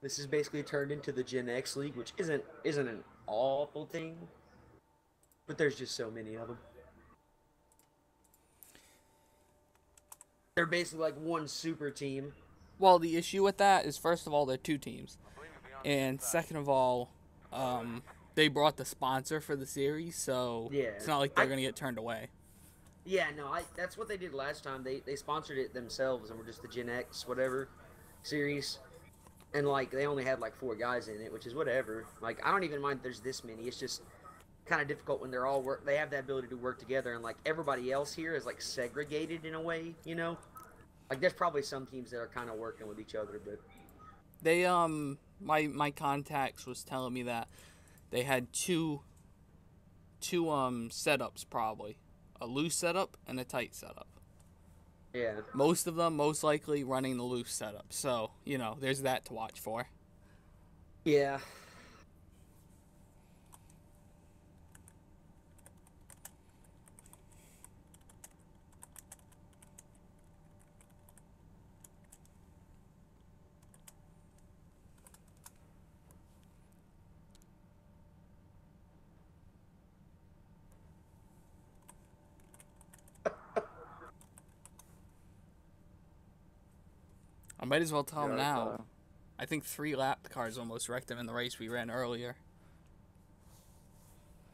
This is basically turned into the Gen X League, which isn't an awful thing, but there's just so many of them. They're basically like one super team. Well, the issue with that is, first of all, they're two teams, and second of all, they brought the sponsor for the series, so Yeah, it's not like they're gonna get turned away. yeah, no, that's what they did last time. They sponsored it themselves and were just the Gen X whatever series, and like they only had like 4 guys in it, which is whatever. Like I don't even mind if there's this many. It's just kind of difficult when they're all work. They have the ability to work together, and like everybody else here is like segregated in a way, you know. Like there's probably some teams that are kind of working with each other, but They my contacts was telling me that they had two setups, probably a loose setup and a tight setup. yeah. Most of them most likely running the loose setup, so there's that to watch for. Yeah. I might as well tell him Yeah, now. I think 3 lap cars almost wrecked him in the race we ran earlier.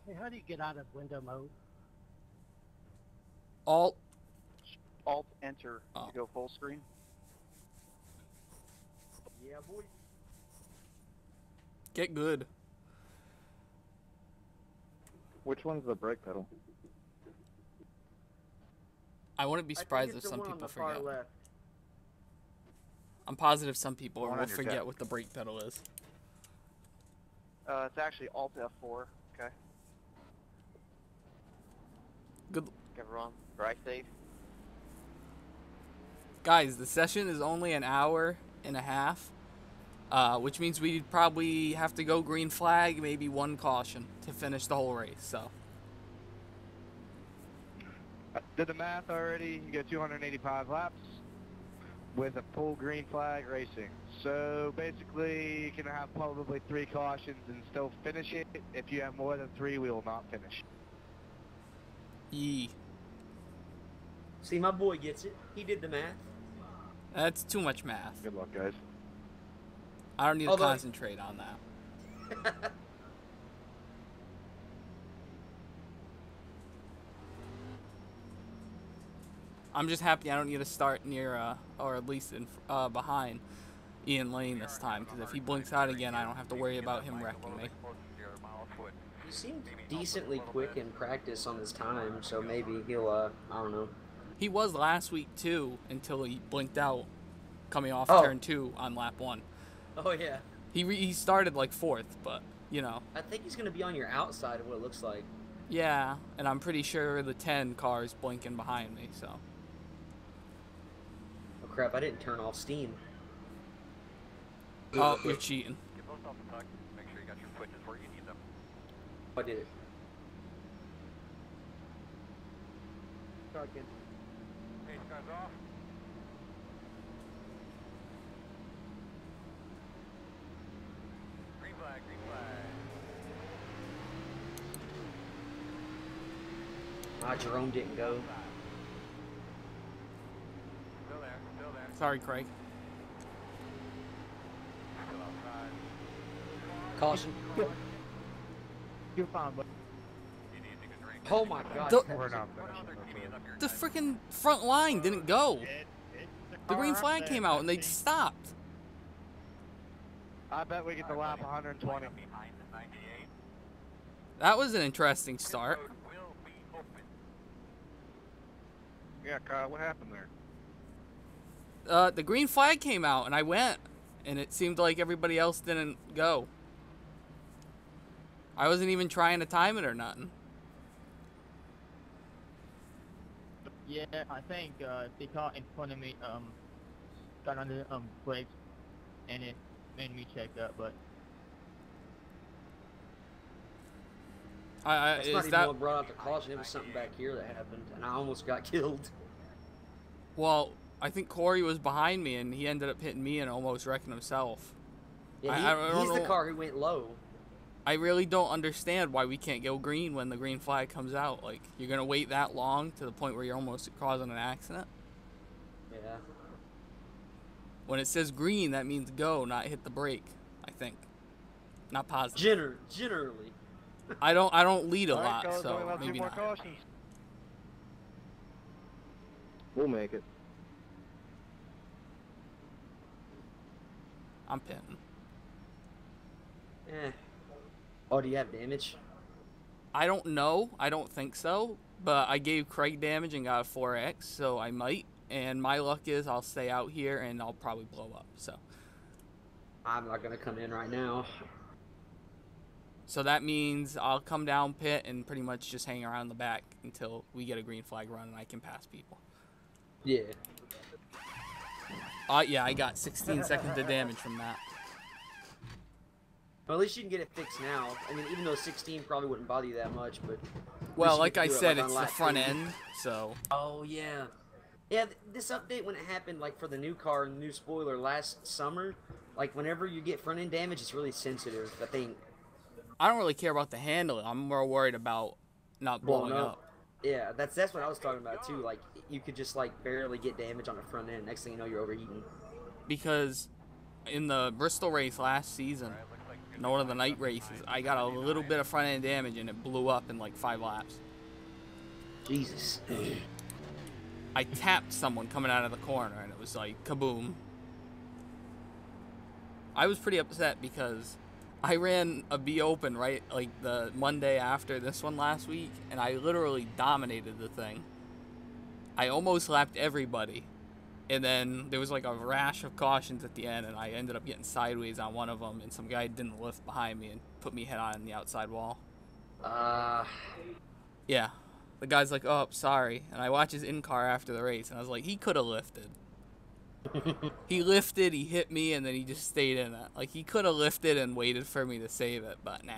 Hey, how do you get out of window mode? Alt. Alt Enter Oh. to go full screen. Yeah, boy. Get good. Which one's the brake pedal? I wouldn't be I think surprised it's if the some one on people the far forget. left. I'm positive some people The one will on your forget deck. what the brake pedal is. It's actually Alt F4. Okay. Good. Everyone, drive safe. Guys, the session is only an hour and a half, which means we'd probably have to go green flag, maybe 1 caution to finish the whole race. So I did the math already. You get 285 laps with a full green flag racing. So basically, you can have probably 3 cautions and still finish it. If you have more than 3, we will not finish. yee. See, my boy gets it. He did the math. That's too much math. Good luck, guys. I don't need to Although- concentrate on that. I'm just happy I don't need to start near, or at least behind Ian Lane this time, because if he blinks out again, I don't have to worry about him wrecking me. He seemed decently quick in practice on his time, so maybe he'll, I don't know. He was last week too, until he blinked out coming off Oh. turn 2 on lap 1. Oh, yeah. He started like 4th, but I think he's going to be on your outside of what it looks like. yeah, and I'm pretty sure the 10 car is blinking behind me, so. Oh, crap, I didn't turn off Steam. Oh, you're cheating. Get both off the tuck. Make sure you got your switches where you need them. I did it. Pace guys off. Green flag, green flag. Jerome didn't go. Still there, still there. Sorry, Craig. Still outside. Caution. You're fine, but You need to take a drink. Oh, my God. The- We're not What finishing other this TV is race. up here? The freaking front line didn't go. The green flag came out and they stopped. I bet we get to lap 120. Behind the 98. That was an interesting start. Road will be open. Yeah, Kyle, what happened there? The green flag came out and I went, and it seemed like everybody else didn't go. I wasn't even trying to time it or nothing. yeah, I think the car in front of me got under brakes, and it made me check up. But That's not Is even that what brought out the caution. It was something back here that happened, and I almost got killed. well? I think Corey was behind me and he ended up hitting me and almost wrecking himself. Yeah, I don't he's the know. car who went low. I really don't understand why we can't go green when the green flag comes out. Like, you're going to wait that long to the point where you're almost causing an accident? Yeah. When it says green, that means go, not hit the brake, I think. Not positive. Generally. I don't lead a All right, lot, fellas, only so left 2 maybe more not. cautions. We'll make it. I'm pitting. Eh. Oh, do you have damage? I don't know. I don't think so. But I gave Craig damage and got a 4X, so I might. And my luck is I'll stay out here and I'll probably blow up. I'm not gonna come in right now. So that means I'll come down pit and pretty much just hang around the back until we get a green flag run and I can pass people. Yeah. Yeah, I got 16 seconds of damage from that. Well, at least you can get it fixed now. I mean, even though 16 probably wouldn't bother you that much, but... Well, you like can I do it, said, on it's the lap front 2. end, so... Oh, yeah. Yeah, this update, when it happened, like, for the new car and the new spoiler last summer, like, whenever you get front-end damage, it's really sensitive, I think. I don't really care about the handling. I'm more worried about not blowing up. Yeah, that's what I was talking about, too. Like, you could just, like, barely get damage on the front end. Next thing you know, you're overheating. Because in the Bristol race last season, in one of the night races, I got a little bit of front end damage and it blew up in like 5 laps. Jesus. I tapped someone coming out of the corner and it was like kaboom. I was pretty upset because I ran a B Open right like the Monday after this one last week and I literally dominated the thing. I almost lapped everybody. And then there was like a rash of cautions at the end, and I ended up getting sideways on one of them, and some guy didn't lift behind me and put me head on the outside wall. Yeah. The guy's like, oh, sorry. And I watched his in-car after the race, and I was like, he could have lifted. He lifted, he hit me, and then he just stayed in it. Like, he could have lifted and waited for me to save it, but nah.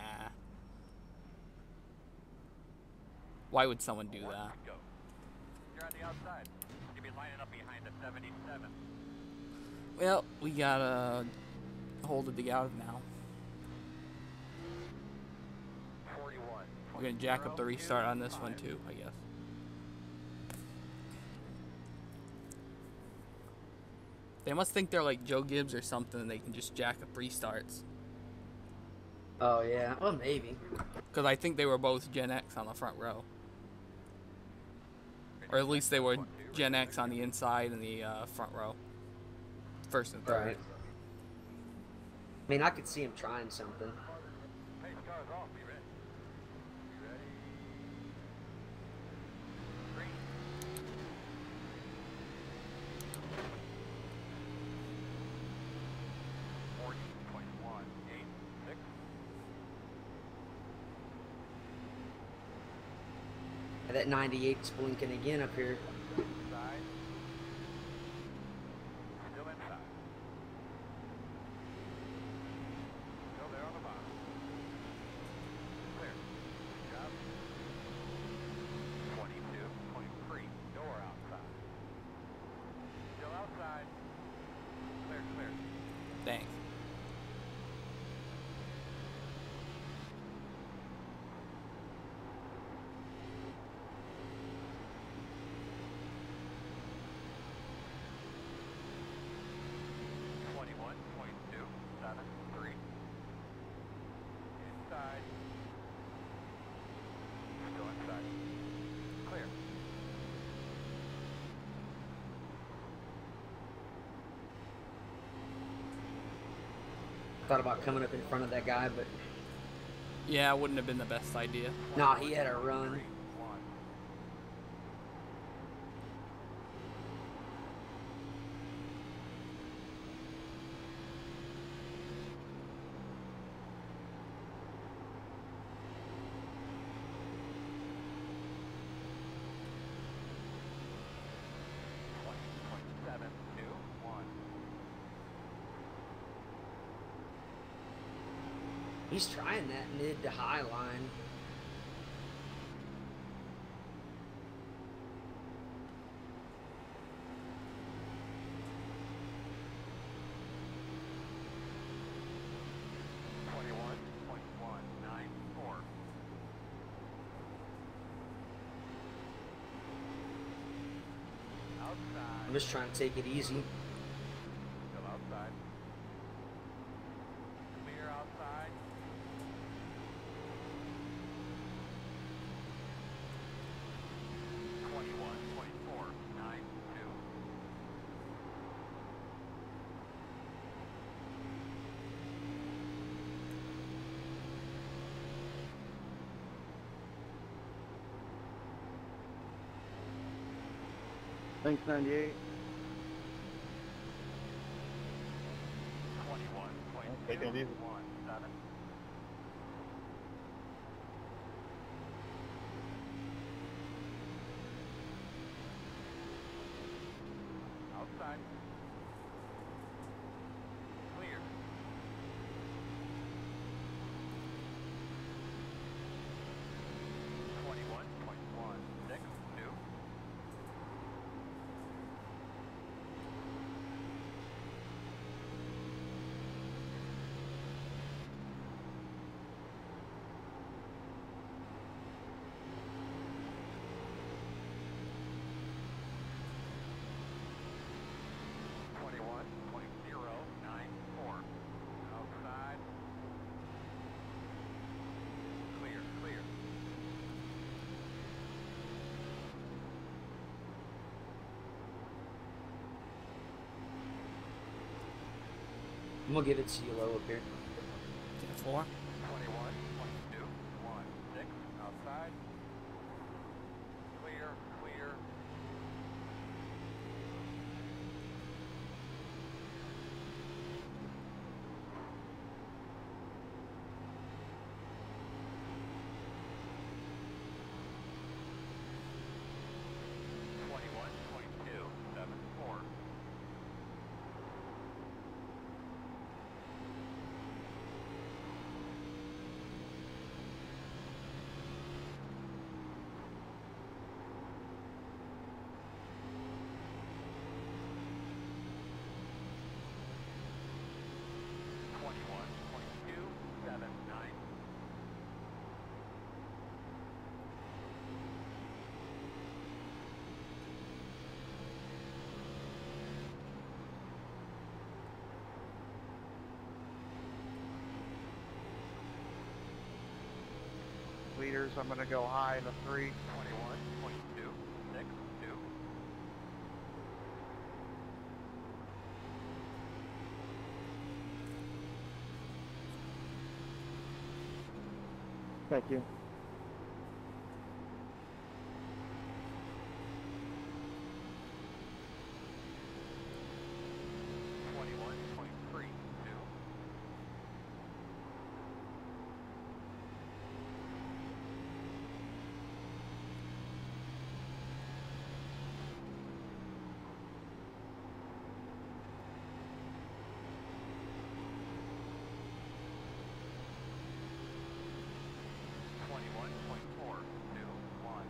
Why would someone do that? You're on the outside. You'll be lining up behind the 77. Well, we gotta hold it together now. 41. We're gonna jack up the restart on this one too, I guess. They must think they're like Joe Gibbs or something and they can just jack up restarts. Oh, yeah. Well, maybe. Because I think they were both Gen X on the front row. Or at least they were Gen X on the inside and the front row. First and third. Right. I mean, I could see him trying something. Pace car's off. Be ready. Be ready. Green. That 98's blinking again up here. Inside. Still inside. Still there on the bottom. Clear. Good job. 22.3. Door outside. Still outside. Clear, clear. Thanks. Inside. Still inside. Clear. Thought about coming up in front of that guy, but Yeah, it wouldn't have been the best idea. nah, he had a run. 1. He's trying that mid to high line. I'm just trying to take it easy. Still outside. Clear outside. Twenty-one, 24, 9, 2. Thanks, 98. 21.2, Take it easy. 1, 7. Outside. Clear. 21.1, 6, 2. Twenty-one point zero nine four. Outside. Clear, clear. I'm gonna give it to you low up here. To the floor. 21.2, 1, 6. Outside. Clear, clear. Twenty-one point two, 7, 4. Twenty-one point two, 7, 9. Leaders, I'm gonna go high in the 3. 21.2, 6, 2. Thank you. Twenty-one point three, 2. Twenty-one point four, 2, 1.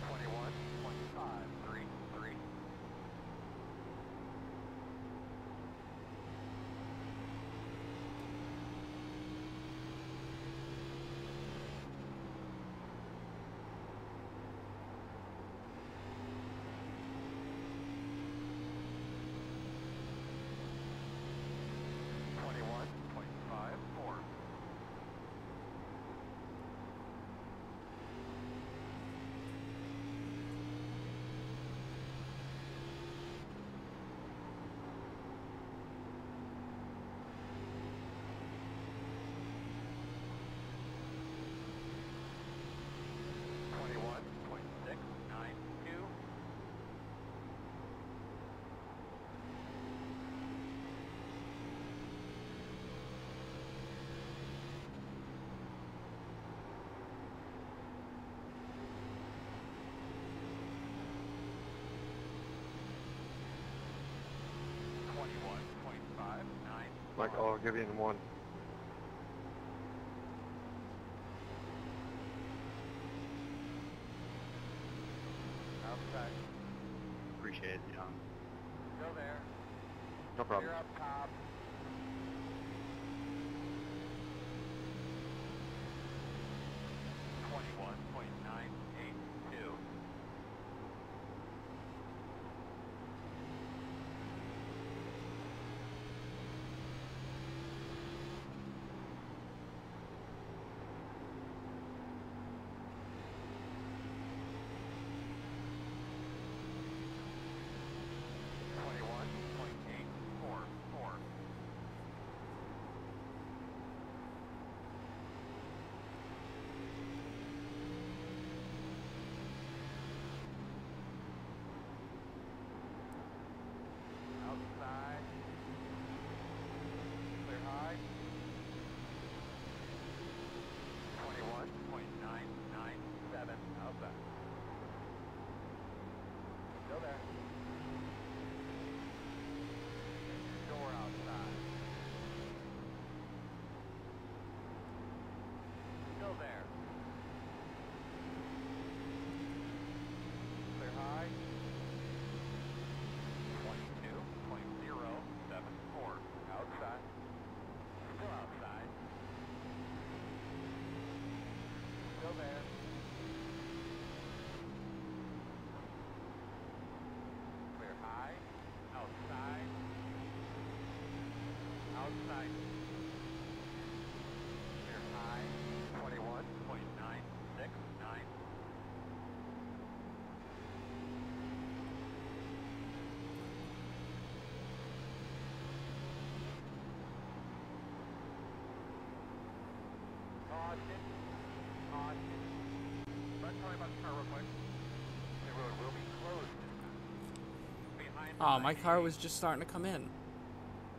Twenty-one point five, 3, 3. Twenty-one point five, 4. Twenty-one point six, 9, 2. Twenty-one point five, 9, Michael, I'll give you in 1. outside. Appreciate it, John. Go there. No problem. Clear up top. .982. Outside. Clear high. 21.997. Outside. Still there. Door outside. Still there. Clear high. 22.074. Outside. Still outside. Still there. Clear high. Outside. Outside. Clear high. 21.969. Caution. Caution. Let's tell you about the car real quick. The road will be closed. Behind Oh, my car was just starting to come in.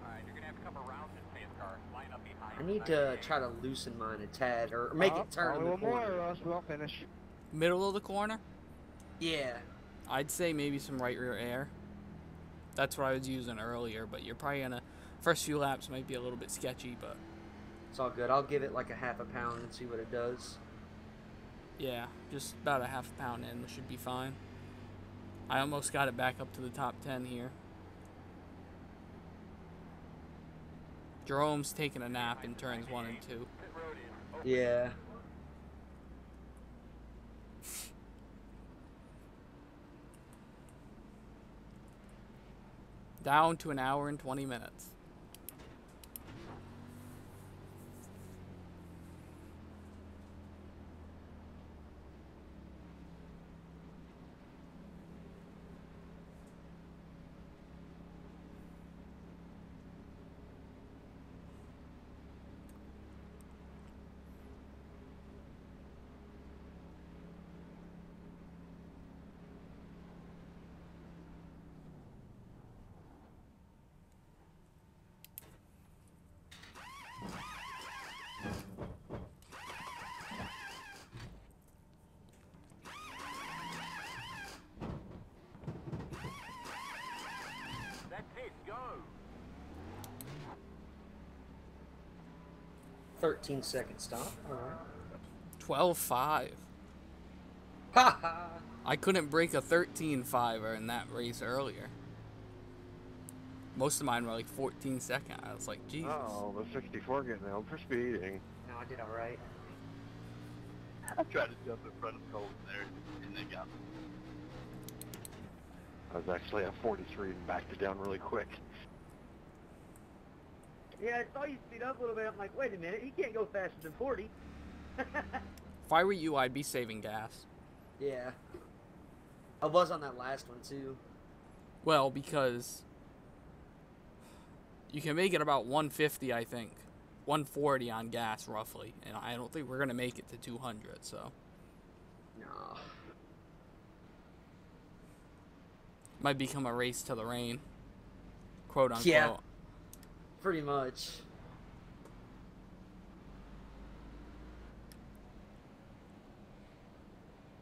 Alright, you're gonna have to come around this man's car. Line up behind. I need to try to loosen mine a tad or make it turn in Only the one more, corner. or else we'll finish. Middle of the corner? Yeah. I'd say maybe some right rear air. That's what I was using earlier, but you're probably gonna... First few laps might be a little bit sketchy, but... It's all good. I'll give it like a half a pound and see what it does. Yeah, just about a half pound in should be fine. I almost got it back up to the top 10 here. Jerome's taking a nap in turns 1 and 2. Pit road is open. Yeah. Down to an hour and 20 minutes. That's it, go! 13-second stop. Alright. 12.5. Ha ha! I couldn't break a 13.5er in that race earlier. Most of mine were like 14 second. I was like, Jesus. Oh, the 64 getting nailed for speeding. No, I did alright. I tried to jump in front of Cole there, and they got me. I was actually at 43 and backed it down really quick. Yeah, I saw you speed up a little bit. I'm like, wait a minute, he can't go faster than 40. If I were you, I'd be saving gas. Yeah. I was on that last one too. Well, because you can make it about 150, I think. 140 on gas, roughly. And I don't think we're going to make it to 200, so. No. Might become a race to the rain. Quote unquote. Yeah. Pretty much.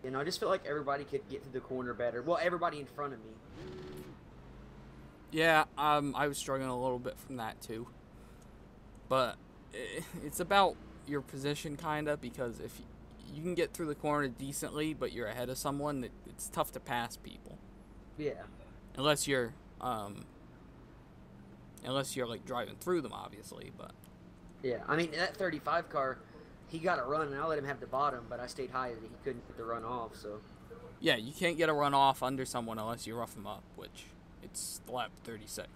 You know, I just feel like everybody could get to the corner better. Well, everybody in front of me. Yeah, I was struggling a little bit from that too. But it's about your position, kind of, because if you can get through the corner decently, but you're ahead of someone, it's tough to pass people. Yeah. Unless you're like driving through them, obviously, but Yeah, I mean, that 35 car, he got a run, and I let him have the bottom, but I stayed high and he couldn't get the run off, so. yeah, you can't get a run off under someone unless you rough them up, which it's lap 36.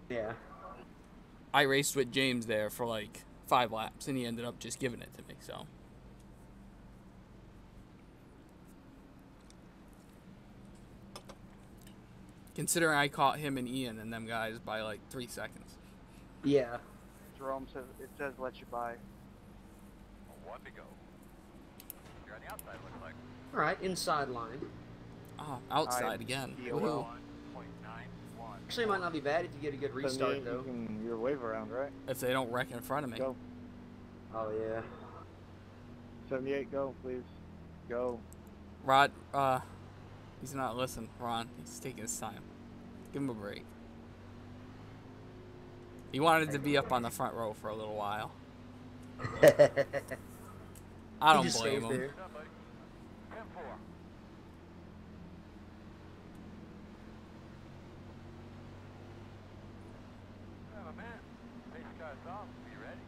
Yeah. I raced with James there for like 5 laps, and he ended up just giving it to me, so. Considering I caught him and Ian and them guys by like 3 seconds. Yeah. Jerome says it says let you by. One to go. You're on the outside, looks like. All right, inside line. Oh, outside again. PRL. Woohoo. 1.91. Actually, it might not be bad if you get a good restart, though. Your wave around, right? If they don't wreck in front of me. Go. Oh, yeah. 78, go, please. Go. Rod, he's not listening, Ron. He's taking his time. Give him a break. He wanted to be up on the front row for a little while. I don't blame him. There. Done, buddy. 10-4. Yeah, my man. Pace car's off. Be ready.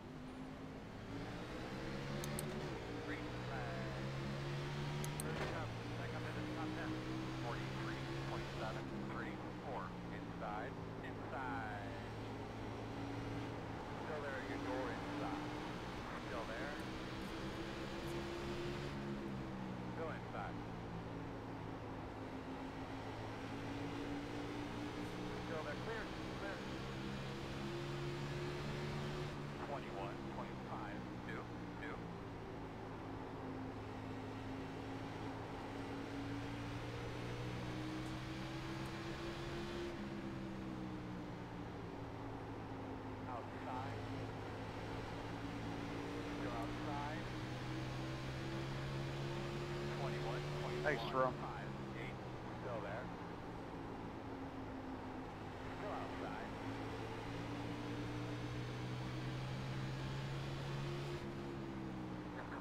Green flag. First up, second minute, top 10. 43.734. Inside. Inside. Still there, your door inside. Still there. Still inside. Still there, clear, clear. 21.5, new. Outside. Still outside. 21.5. Thanks, Jerome. 8, still there. Still outside.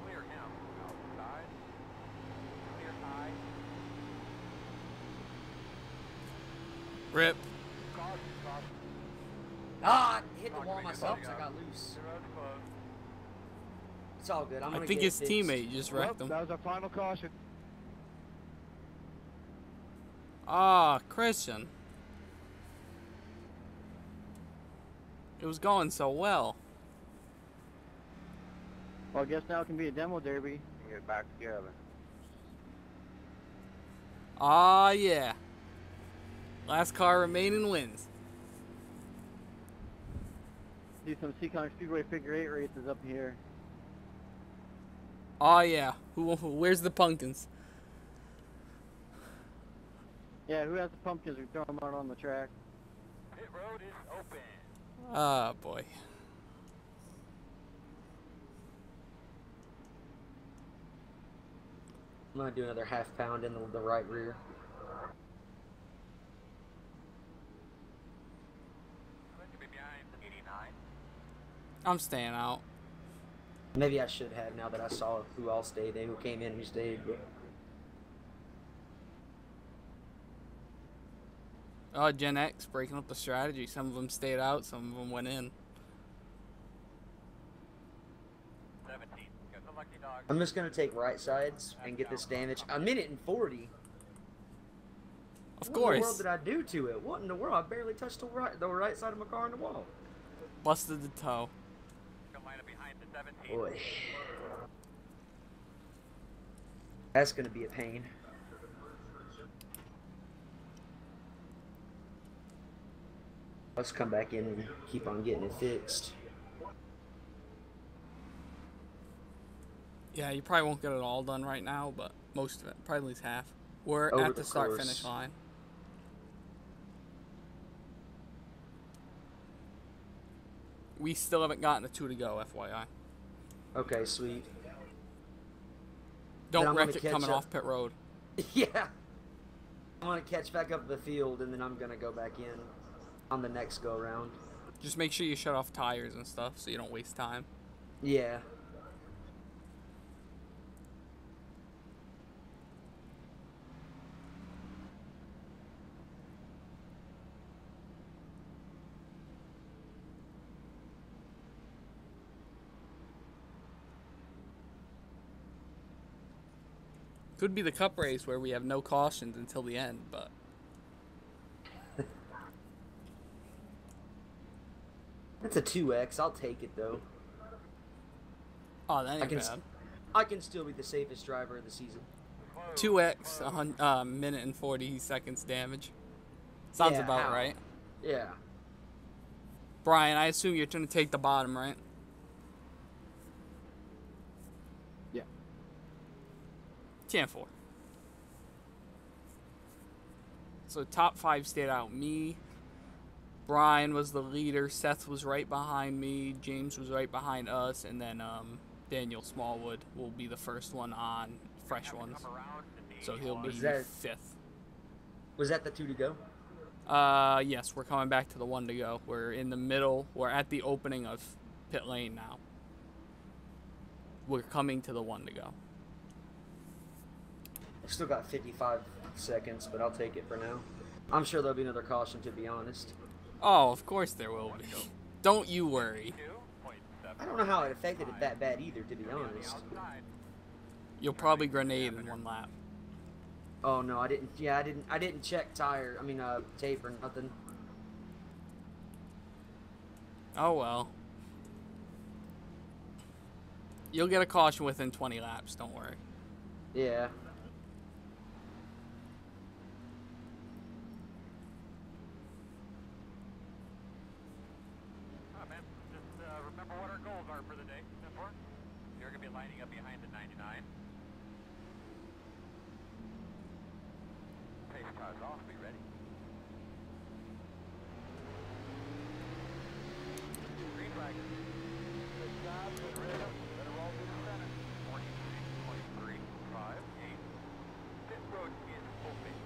Clear him. Outside. Clear high. Rip. Caution, caution. Ah, I hit the wall myself because I got loose. The road's closed. It's all good. I'm I gonna think get his it fixed. teammate just wrecked him. That was our final caution. Ah, Christian. It was going so well. Well, I guess now it can be a demo derby. Get back together. Ah, yeah. Last car remaining wins. Do some Seacon Speedway figure 8 races up here. Ah, yeah. Where's the pumpkins? Yeah, who has the pumpkins? We throw them out on the track. Pit road is open. Ah, boy. I'm gonna do another half pound in the right rear. Going to be behind 89. I'm staying out. Maybe I should have now that I saw who all stayed, who came in, who stayed. But Oh, Gen X breaking up the strategy. Some of them stayed out, some of them went in. 17. Got the lucky dog. I'm just gonna take right sides and get this damage. A minute and 40. Of What in the world course. did I do to it? What in the world? I barely touched the right side of my car on the wall. Busted the toe. Gonna line up behind the 17. Boy. That's gonna be a pain. Let's come back in and keep on getting it fixed. Yeah, you probably won't get it all done right now, but most of it, probably at least half. We're Over at the the start-finish course. line. We still haven't gotten a 2 to go, FYI. Okay, sweet. Don't I'm wreck gonna it catch coming up. off pit road. Yeah. I'm gonna catch back up the field and then I'm gonna go back in on the next go round. Just make sure you shut off tires and stuff so you don't waste time. Yeah. Could be the cup race where we have no cautions until the end, but That's a 2X. I'll take it though. oh, that ain't bad. I can still be the safest driver of the season. 2x, minute and 40 seconds damage. Sounds Yeah, about how? right. Yeah. Brian, I assume you're going to take the bottom, right? Yeah. 10-4. So top 5 stayed out. Me, Brian was the leader, Seth was right behind me, James was right behind us, and then Daniel Smallwood will be the first one on fresh ones. So he'll be 5th. Was that the 2 to go? Yes, we're coming back to the 1 to go. We're in the middle. We're at the opening of pit lane now. We're coming to the 1 to go. I've still got 55 seconds, but I'll take it for now. I'm sure there'll be another caution, to be honest. Oh, of course there will be. Don't you worry. I don't know how it affected it that bad either, to be honest. You'll probably grenade in 1 lap. Oh no, I didn't. Yeah, I didn't check tape or nothing. Oh well. You'll get a caution within 20 laps, don't worry. Yeah. Man, just remember what our goals are for the day. Simple. You're going to be lining up behind the 99. Pace car's off. Be ready. Green flag. Good job. Good rhythm. Better roll through the center. 43, 5, 8. Pit road is open.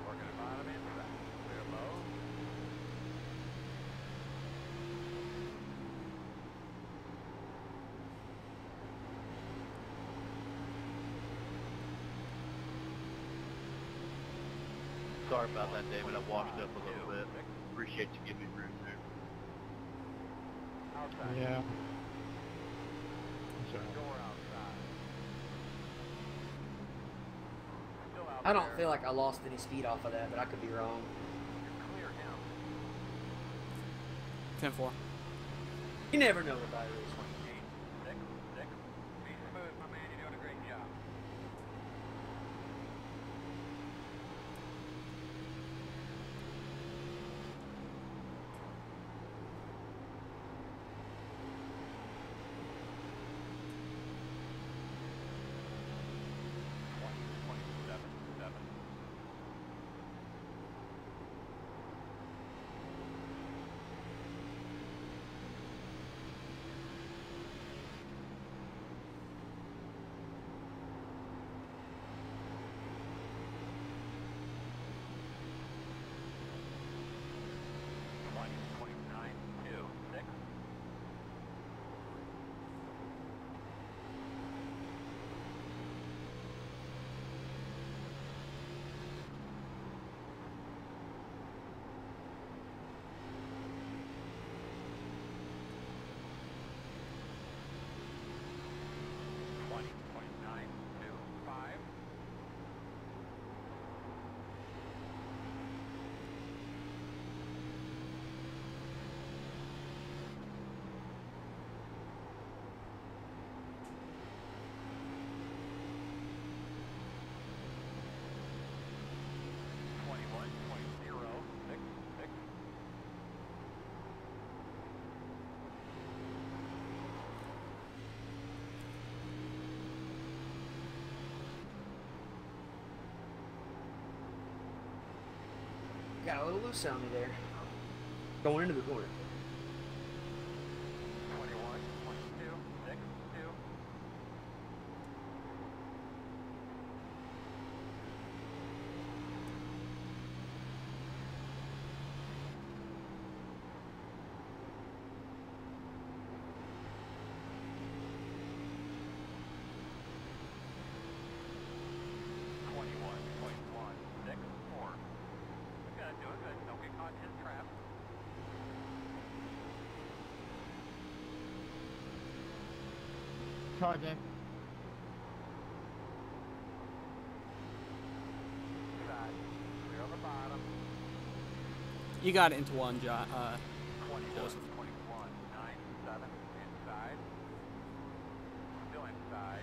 Working the bottom inside. Clear low. Sorry about that, David. I washed up a little bit. Appreciate you giving me room there. Outside. Yeah. Door outside. Still out I don't there. feel like I lost any speed off of that, but I could be wrong. Clear him. 10-4. You never know with iRacing. 6. Be smooth, my man. You're doing a great job. Got a little loose on me there. Going into the corner. 21, 22, 6, 2. Charging. You got it into one, 21, Joseph. 21, 97, inside. Still inside.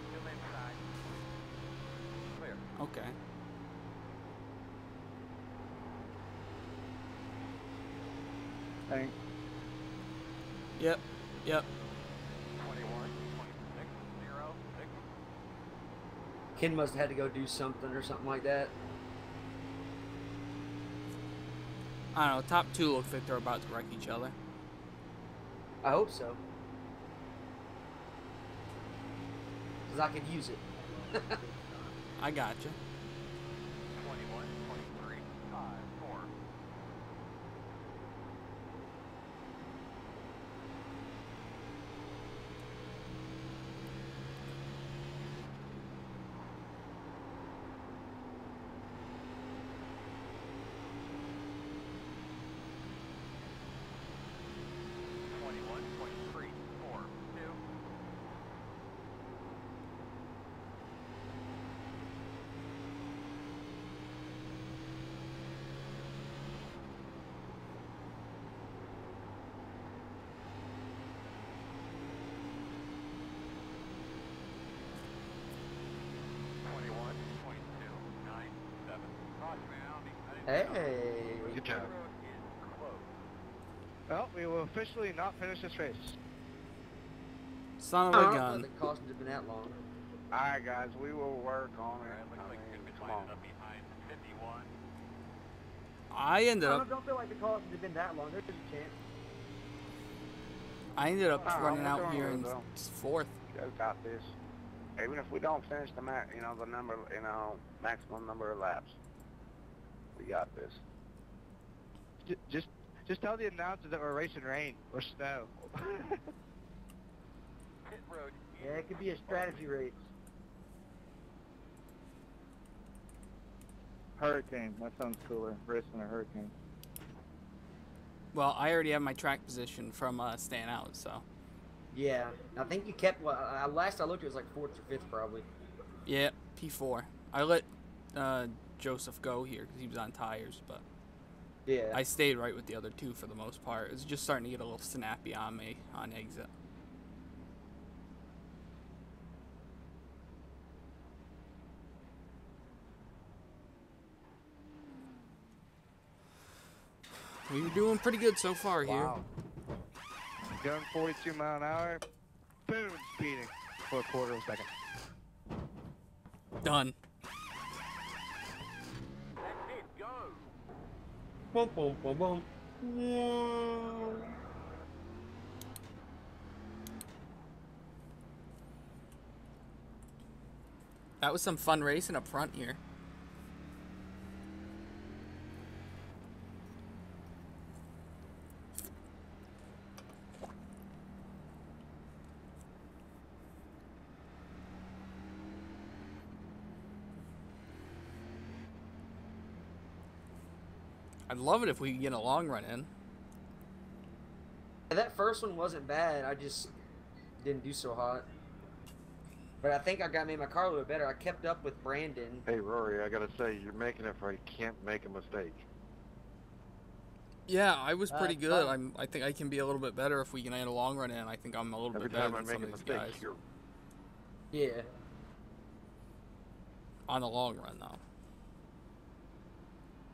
Still inside. Clear. Okay. Thanks. Yep. Yep. 21, 26, 0, 6. Ken must have had to go do something or something like that. I don't know. Top two looks like they're about to wreck each other. I hope so. Because I could use it. I gotcha. 21, 23, 5, 4. Hey. Good job. Well, we will officially not finish this race. Son of I a don't know gun. that the caution has been that long. Alright guys, we will work on it. Looks like you're gonna be Come on. lining up behind 51. I ended up don't feel like the cautions have been that long. There's a chance. running we're out doing here good, in though. fourth. You guys got this. Even if we don't finish the the number, maximum number of laps, we got this. Just tell the announcers that we're racing rain or snow. Pit road. Yeah, it could be a strategy race. Hurricane. That sounds cooler. Racing a hurricane. Well, I already have my track position from staying out, so. Yeah, I think you kept. Well, last I looked, it was like fourth or fifth, probably. Yeah, P4. I let Joseph go here because he was on tires, but Yeah. I stayed right with the other two for the most part. It was just starting to get a little snappy on me on exit. We were doing pretty good so far here. Wow. Going 42 mile an hour. Boom, speeding for a quarter of a second. Done. Exit, go. Boom, boom, boom, boom. That was some fun racing up front here. I'd love it if we could get a long run in. That first one wasn't bad. I just didn't do so hot. But I think I made my car a little better. I kept up with Brandon. Hey, Rory, I gotta say, you're making it for I can't make a mistake. Yeah, I was pretty it's good. fine. I think I can be a little bit better if we can add a long run in. I think I'm a little Every bit better time I than make some a of these mistake, guys. you're... Yeah. On the long run, though.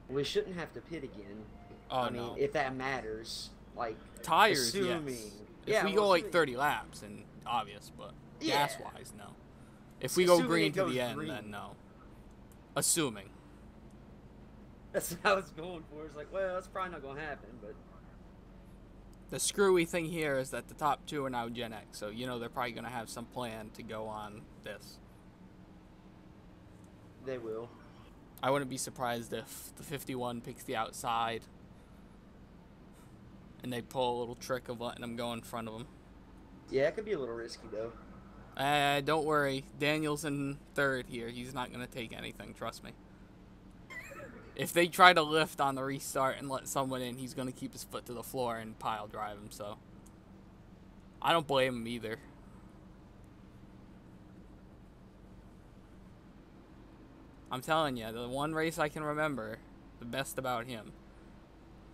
We shouldn't have to pit again. Oh, I mean, no. if that matters. Like, Tires, assuming. yes. If Yeah, we well, go like assuming- 30 laps, and obvious, but Yeah. gas-wise, no. If we go Assuming green it to goes the end, green. then no. Assuming. That's what I was going for. It's like, well, that's probably not going to happen, but. The screwy thing here is that the top two are now Gen X, so you know they're probably going to have some plan to go on this. They will. I wouldn't be surprised if the 51 picks the outside and they pull a little trick of letting them go in front of them. Yeah, it could be a little risky, though. Don't worry. Daniel's in third here. He's not going to take anything, trust me. If they try to lift on the restart and let someone in, he's going to keep his foot to the floor and pile drive him, so I don't blame him either. I'm telling you, the one race I can remember, the best about him,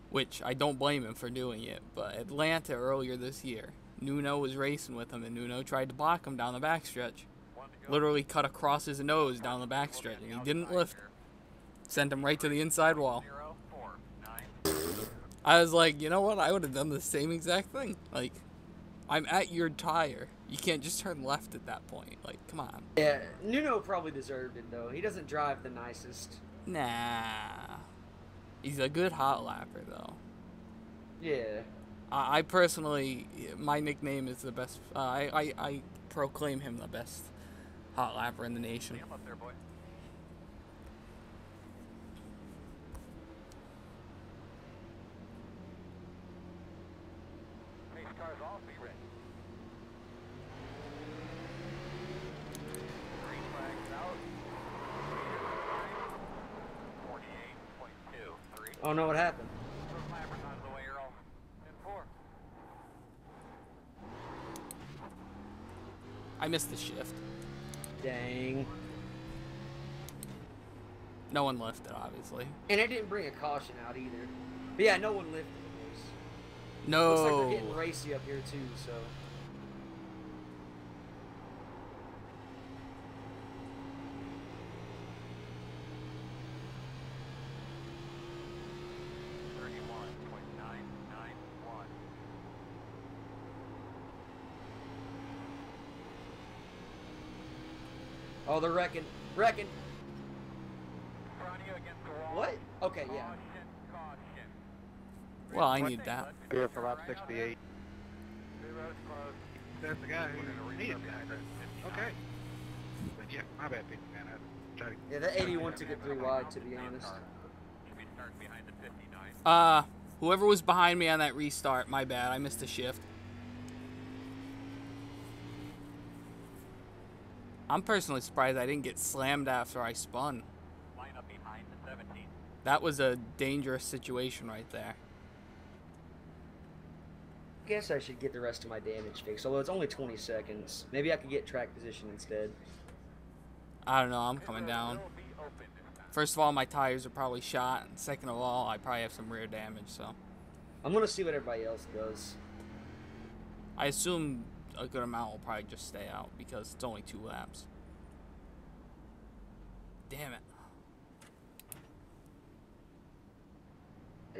which I don't blame him for doing it, but Atlanta earlier this year, Nuno was racing with him, and Nuno tried to block him down the backstretch. Literally cut across his nose down the backstretch, and he didn't lift. Sent him right to the inside wall. I was like, you know what? I would have done the same exact thing. Like, I'm at your tire. You can't just turn left at that point. Like, come on. Yeah, Nuno probably deserved it, though. He doesn't drive the nicest. Nah. He's a good hot lapper, though. Yeah. I personally, my nickname is the best. I proclaim him the best hot lapper in the nation. I'm up there, boy. Pace cars off, be ready. Green flags out. 48.23. Oh no, what happened? Those lappers out of the way, Earl. 10-4. I missed the shift. Dang. No one lifted, obviously. And it didn't bring a caution out either. But yeah, no one lifted this. No. Looks like they're getting racy up here too, so. Oh, they're wrecking. Wrecking. What? Okay, yeah. Well, I need that. Here for lap 68. That's the guy who needed that. Okay. But yeah, my bad, people, man. I tried to... Yeah, that 81 took it pretty wide, to be honest. Whoever was behind me on that restart, my bad. I missed a shift. I'm personally surprised I didn't get slammed after I spun. Line up behind the 17. That was a dangerous situation right there. I guess I should get the rest of my damage fixed, although it's only 20 seconds. Maybe I could get track position instead. I don't know, I'm coming down. First of all, my tires are probably shot, and second of all, I probably have some rear damage, so. I'm going to see what everybody else does. I assume a good amount will probably just stay out, because it's only 2 laps. Damn it.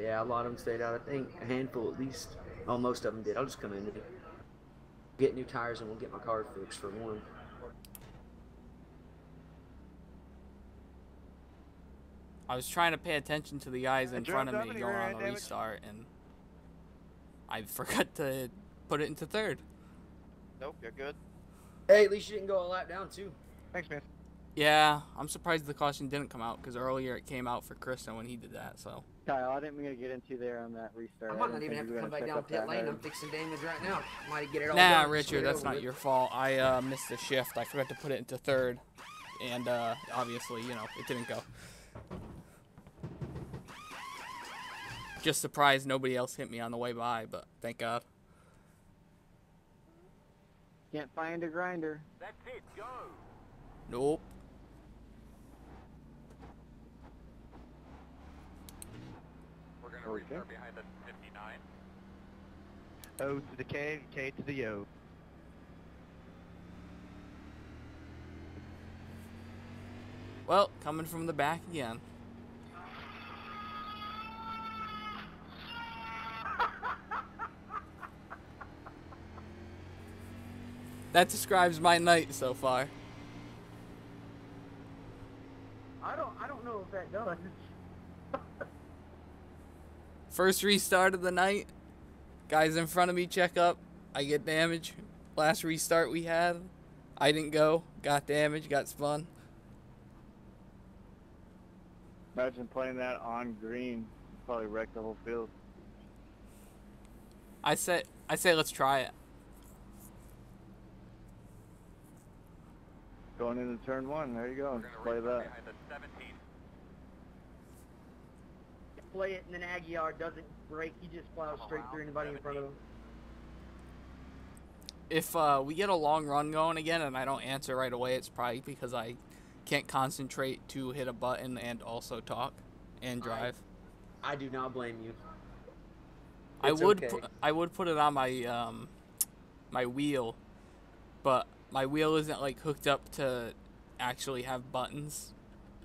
Yeah, a lot of them stayed out. I think a handful at least. Oh, most of them did. I'll just come in and get new tires and we'll get my car fixed for one. I was trying to pay attention to the guys in front of me Germany, going rear on end the damage. restart, and I forgot to put it into third. Nope, you're good. Hey, at least you didn't go a lap down, too. Thanks, man. Yeah, I'm surprised the caution didn't come out, because earlier it came out for Kristen when he did that, so. Kyle, I didn't mean to get into there on that restart. I might not even have to come back down pit lane. I'm fixing damage right now. Might get it all Nah, done. Richard, that's not your fault. I missed the shift. I forgot to put it into third, and obviously, you know, it didn't go. Just surprised nobody else hit me on the way by, but thank God. Can't find a grinder. That's it, go! Nope. We're going to restart behind the 59. O to the K and K to the O. Well, coming from the back again. That describes my night so far. I don't know if that does. First restart of the night. Guys in front of me check up. I get damage. Last restart we had, I didn't go. Got damage, got spun. Imagine playing that on green. Probably wrecked the whole field. I say let's try it. Going into turn 1. There you go. We're going Play to restart that. behind the 17. Play it, and then Aguiar doesn't break. He just plows straight through anybody in front of him. If we get a long run going again and I don't answer right away, it's probably because I can't concentrate to hit a button and also talk and drive. I do not blame you. I It's would okay. I would put it on my my wheel, but my wheel isn't like hooked up to actually have buttons.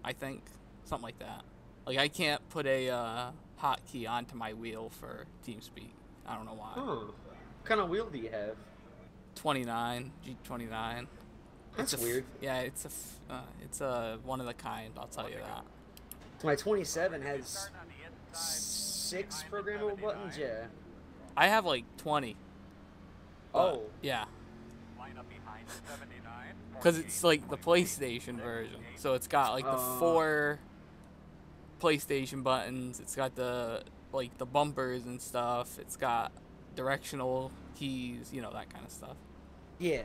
I think something like that. Like I can't put a hotkey onto my wheel for TeamSpeak. I don't know why. What kind of wheel do you have? 29 G29. That's It's weird. Yeah, it's a one of the kind. I'll tell you that. My 27 has 6 programmable buttons. Yeah. I have like 20. but, Oh. Yeah. Line up behind 79. Because it's like the PlayStation version. So it's got like the 4 PlayStation buttons. It's got the like the bumpers and stuff. It's got directional keys, you know, that kind of stuff. Yeah.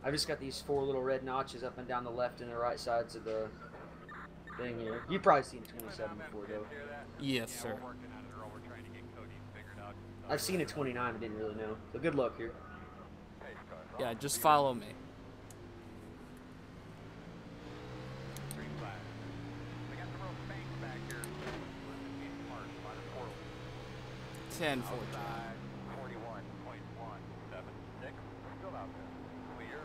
I've just got these 4 little red notches up and down the left and the right sides of the thing here. You've probably seen a 27 before, though. Yes, sir. We're working on it, or we're trying to get coding figured out. I've seen a 29, I didn't really know. So good luck here. Pace car. Yeah, just follow me. Green flag. We got some real banks back here. Elizabeth Park, minus 4. 10, 14. Outside, 41.176. Still out there. Clear.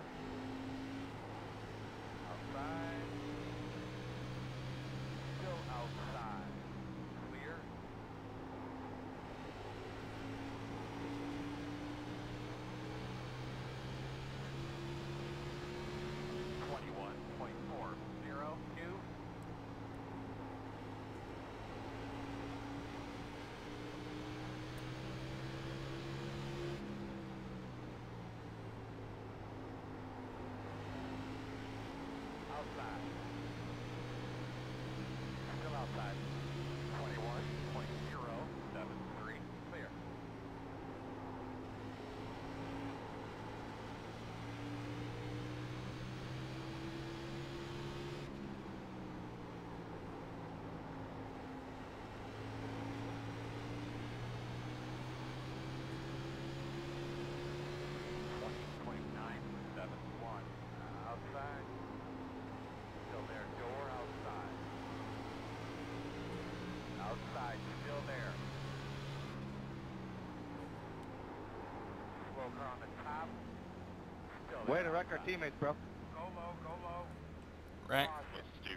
Outside. Still outside. Clear. Outside. Still outside. 21.073. Clear. Outside. Still there. Door outside. Outside. Still there. Slow car on the top. Still there. Way to wreck our teammates, bro. Go low. Go low. Right. Caution. Save.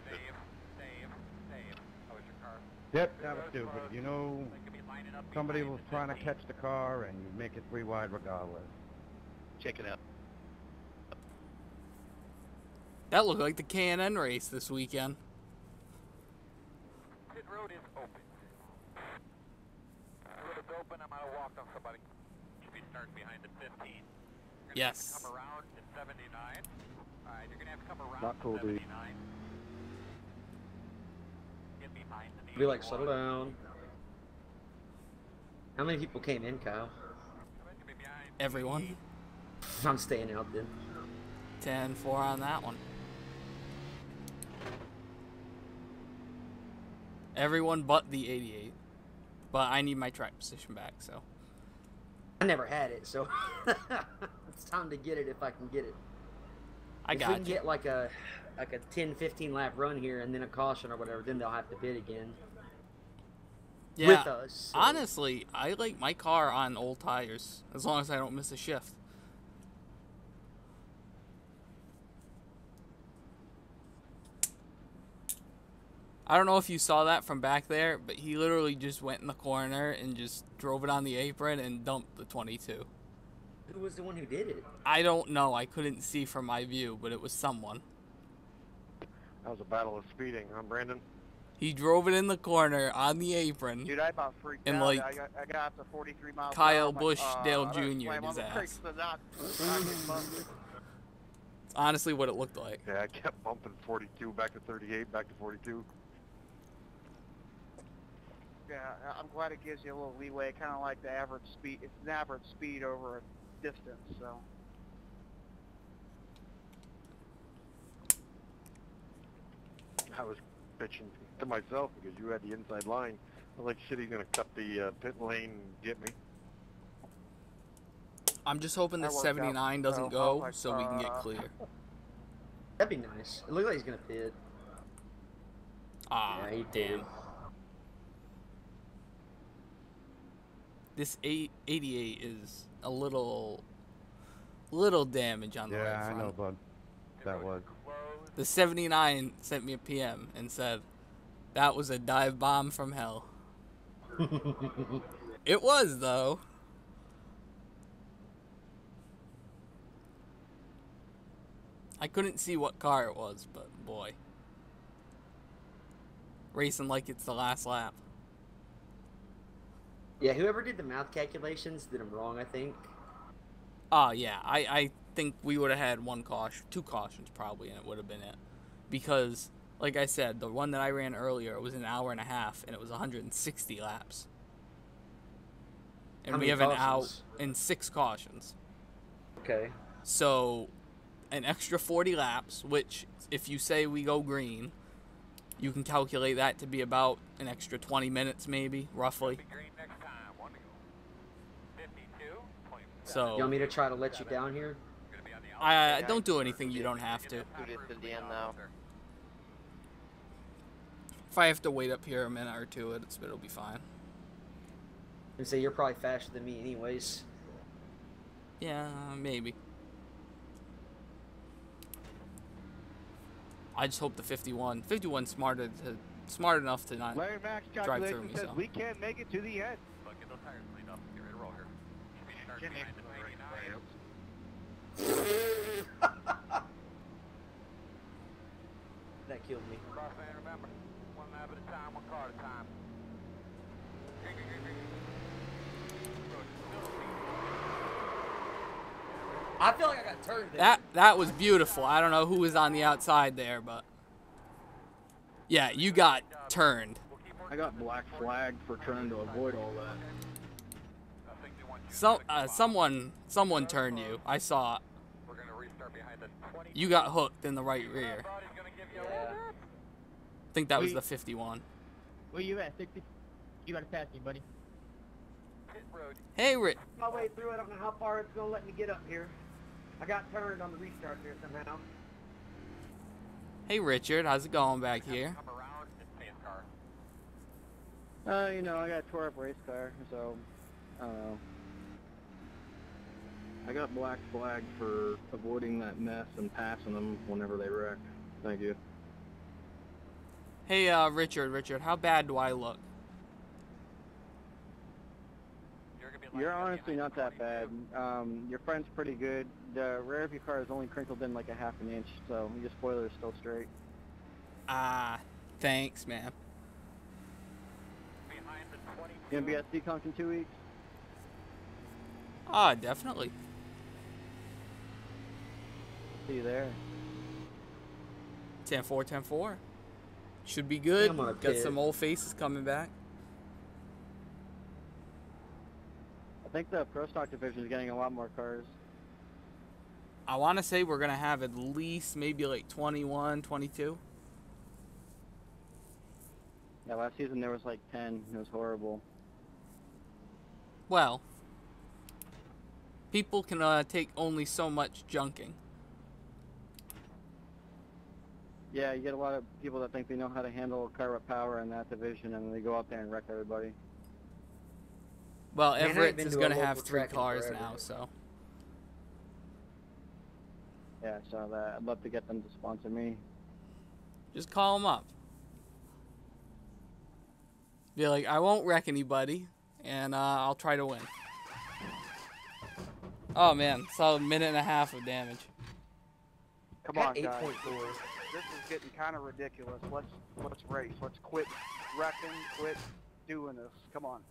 How was your car? Yep, that was stupid. You know, They could be lining up somebody behind was the trying to 50. catch the car and you make it 3 wide regardless. Check it out. That looked like the K&N race this weekend. Pit road is open. Road's open. I'm gonna walk on somebody. Should be starting behind the 15. You're gonna Yes. have to come around at 79. Alright, you're gonna have to come around Not cool, to dude. 79. Get behind the Be like, settle down. How many people came in, Kyle? Get me behind. Everyone. I'm staying out then. 10-4 on that one. Everyone but the 88. But I need my track position back, so. I never had it, so it's time to get it if I can get it. I If we got can you. get like a 10-15 lap run here and then a caution or whatever, then they'll have to bid again. Yeah. With us. So. Honestly, I like my car on old tires, as long as I don't miss a shift. I don't know if you saw that from back there, but he literally just went in the corner and just drove it on the apron and dumped the 22. Who was the one who did it? I don't know. I couldn't see from my view, but it was someone. That was a battle of speeding, huh, Brandon? He drove it in the corner on the apron. Dude, I about freaked And, out. like, I got up to 43 miles Kyle an hour. Busch, Dale I better Jr. slam in on his the ass. brakes to not get busted. It's honestly what it looked like. Yeah, I kept bumping 42 back to 38, back to 42. Yeah, I'm glad it gives you a little leeway, kind of like the average speed. It's an average speed over a distance, so. I was bitching to myself because you had the inside line. I was like, shit, he's gonna cut the pit lane and get me. I'm just hoping that That worked out 79 doesn't well. go Like, so we can get clear. That'd be nice. It looked like he's gonna pit. Ah, Yeah, he damn. did. This 88 is a little damage on the right Yeah, I front. know, bud. That was. The 79 sent me a PM and said, that was a dive bomb from hell. It was, though. I couldn't see what car it was, but boy. Racing like it's the last lap. Yeah, whoever did the math calculations did them wrong, I think. Oh, yeah. I think we would have had two cautions probably, and it would have been it. Because, like I said, the one that I ran earlier was an hour and a half, and it was 160 laps. And How we many have an hour cautions? and 6 cautions. Okay. So, an extra 40 laps, which, if you say we go green, you can calculate that to be about an extra 20 minutes, maybe, roughly. So, You want me to try to let you down here? I don't do anything you don't have to. To the end now. If I have to wait up here a minute or two, it'll be fine. And say you're probably faster than me anyways. Yeah, maybe. I just hope the 51's smart enough to not Larry Mack's drive through calculation me. says So. we can't make it to the end. Get those tires cleaned up. Get ready to roll here. Can't make the right layouts. That killed me. Remember, one lap at a time, one car at a time. I feel like I got turned there. That was beautiful. I don't know who was on the outside there, but yeah, you got turned. I got black flagged for trying to avoid all that. Someone turned you. I saw it. We're gonna restart behind the 20. You got hooked in the right rear. Yeah. I think that was the 51. Where you at, 60? You gotta pass me, buddy. Pit road. Hey, Rick. My way through it. I don't know how far it's gonna let me get up here. I got turned on the restart there somehow. Hey, Richard. How's it going back here? Come around and stay in the car. You know, I got a tore up race car, so I don't know. I got black flagged for avoiding that mess and passing them whenever they wreck. Thank you. Hey, Richard. How bad do I look? You're honestly not that bad. Your friend's pretty good. The rear of your car is only crinkled in like a half an inch, so your spoiler is still straight. Ah, thanks, man. You gonna be at Seaconk in 2 weeks? Ah, definitely. See you there. 10-4. Should be good. I'm gonna Got pit. some old faces coming back. I think the Pro Stock division is getting a lot more cars. I want to say we're going to have at least maybe like 21, 22. Yeah, last season there was like 10. It was horrible. Well, people can take only so much junking. Yeah, you get a lot of people that think they know how to handle car with power in that division, and they go out there and wreck everybody. Well, Man, I ain't Everett been is to a going to local have 3 track in cars forever. now, so. Yeah, so that I'd love to get them to sponsor me. Just call them up. Be like, I won't wreck anybody, and I'll try to win. Oh, man. Saw a minute and a half of damage. Come Got on, guys. 8.4. This is getting kind of ridiculous. Let's race. Let's quit wrecking. Quit doing this. Come on.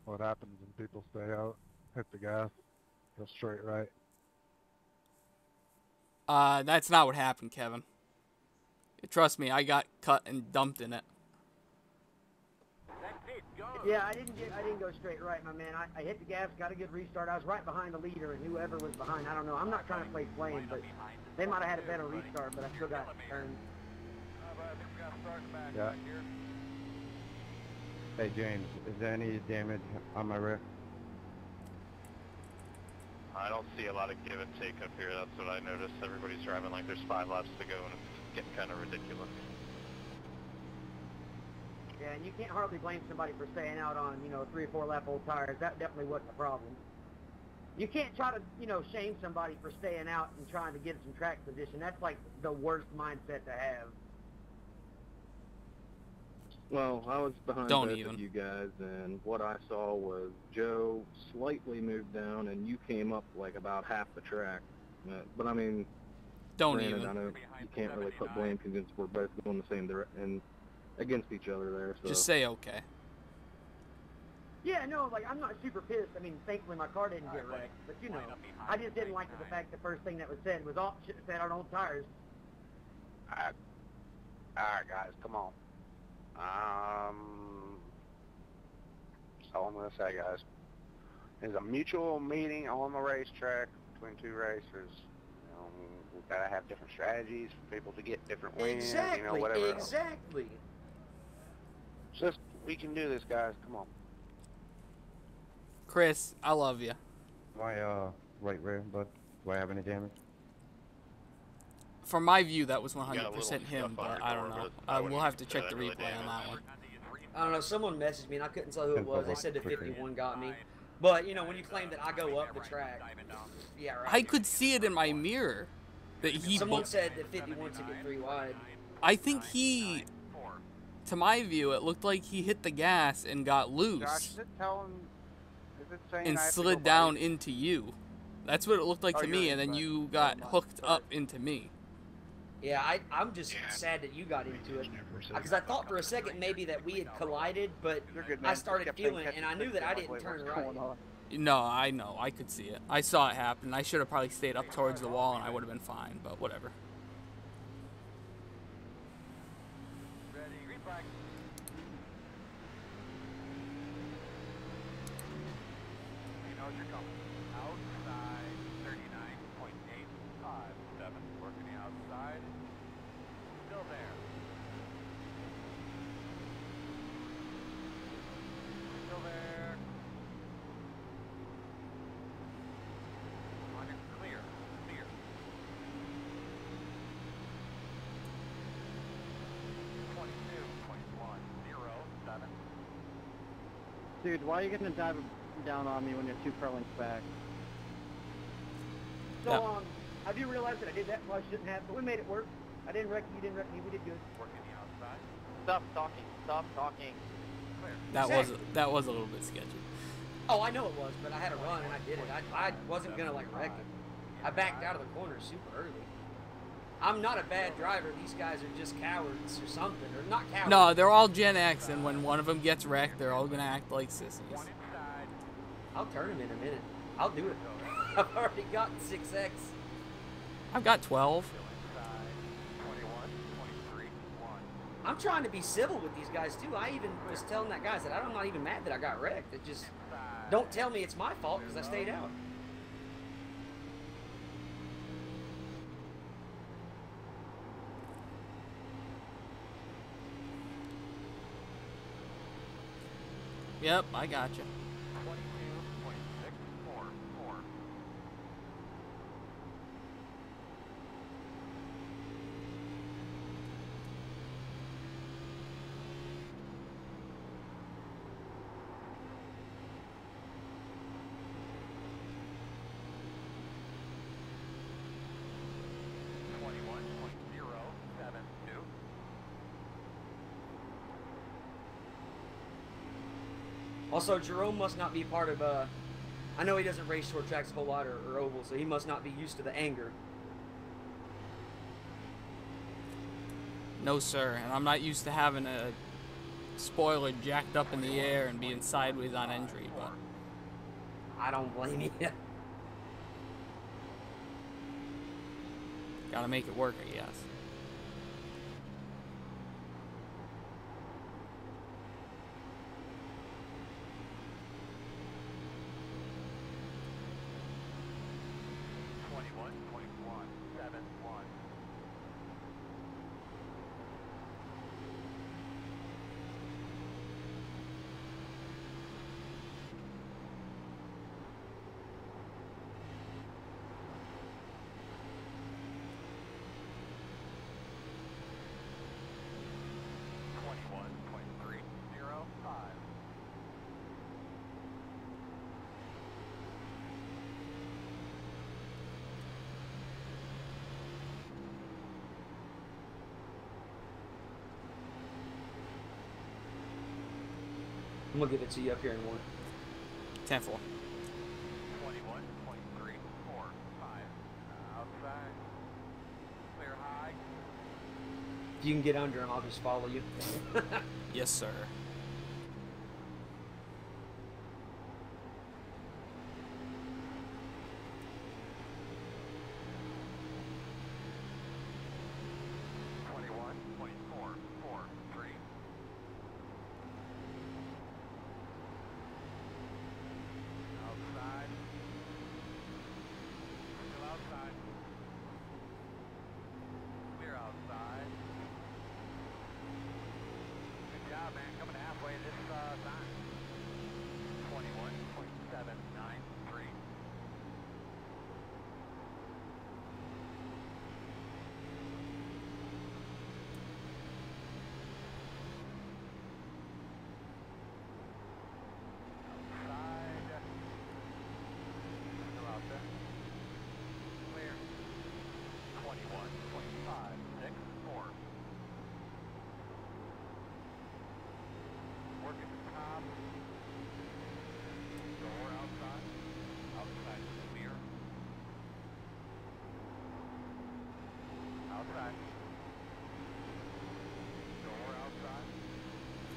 What happens when people stay out? Hit the gas. Go straight right. That's not what happened, Kevin. Trust me, I got cut and dumped in it. Yeah, I didn't go straight right, my man. I hit the gas, got a good restart. I was right behind the leader, and whoever was behind, I don't know. I'm not trying to play flame, but they might have had a better restart, but I still got turned. Yeah. Hey James, is there any damage on my rear? I I don't see a lot of give and take up here. That's what I noticed. Everybody's driving like there's 5 laps to go, and it's getting kind of ridiculous. Yeah, and you can't hardly blame somebody for staying out on, 3 or 4 lap old tires. That definitely wasn't a problem. You can't try to, shame somebody for staying out and trying to get some track position. That's like the worst mindset to have. Well, I was behind Don't both even. of you guys, and what I saw was Joe slightly moved down, and you came up like about half the track. But I mean, Don't granted, even. I know you can't really put blame because we're both going the same direction and against each other there. So. Just say okay. Yeah, no, like, I'm not super pissed. I mean, thankfully my car didn't get wrecked. But, I just didn't like the fact the first thing that was said was, oh, should have said on old tires. Alright, guys, come on. That's all I'm going to say, guys. There's a mutual meeting on the racetrack between two racers. We've got to have different strategies for people to get different wins, Exactly, whatever else. exactly. Just, we can do this, guys. Come on. Chris, I love you. My right rear, but do I have any damage? From my view, that was You got a 100% little him, scuff on but your I don't door, know. but I We'll wouldn't have to check the consider that replay really on that one. I don't know, someone messaged me and I couldn't tell who it was. They said the Quick, 51 got me. But, when you claim that I go up the track, yeah, right. I could see it in my mirror that he. Someone said that 51 took it 3 wide. I think he, to my view, it looked like he hit the gas and got Josh, loose is it telling... Is it saying and I have to slid go down by- into you. That's what it looked like Oh, to you're me, in and then front. you got Never mind. hooked Sorry. up into me. Yeah, I'm just sad that you got into it. Because I thought for a second maybe that we had collided, but You're good, I man. started Kept saying feeling it, catch and I knew that I like, didn't wait, turn what's right. going on? No, I know. I could see it. I saw it happen. I should have probably stayed up towards the wall, and I would have been fine, but whatever. Ready, green flag. You know you're coming. Outside 39.857. Working the outside. Still there. Still there. On your clear. Clear. 22.107. Dude, why are you gonna dive down on me when you're 2 furlongs back? So, Yeah. have you realized that I did that and I shouldn't have? But we made it work. I didn't wreck you, you didn't wreck me, we did good. Working the outside. Stop talking. Stop talking. Clear. That was a little bit sketchy. Oh, I know it was, but I had a run and I did it. I wasn't going to, wreck it. I backed out of the corner super early. I'm not a bad driver. These guys are just cowards or something. Or not cowards. No, they're all Gen X, and when one of them gets wrecked, they're all gonna act like sissies. One inside. I'll turn him in a minute. I'll do it. I've already gotten 6X. I've got 12. Still inside. 21, 23, 1. I'm trying to be civil with these guys, too. I even was telling that guy, I said, I'm not even mad that I got wrecked. It just, don't tell me it's my fault because I stayed out. Yep, I got you. 22.644. Also, Jerome must not be part of, I know he doesn't race short tracks a whole lot or oval, so he must not be used to the anger. No, sir, and I'm not used to having a spoiler jacked up in the air and being sideways on entry, but I don't blame you. gotta make it work, I guess. I'm gonna give it to you up here in 1. 10-4. 21.345. Outside. Clear high. If you can get under him, I'll just follow you. Yes, sir.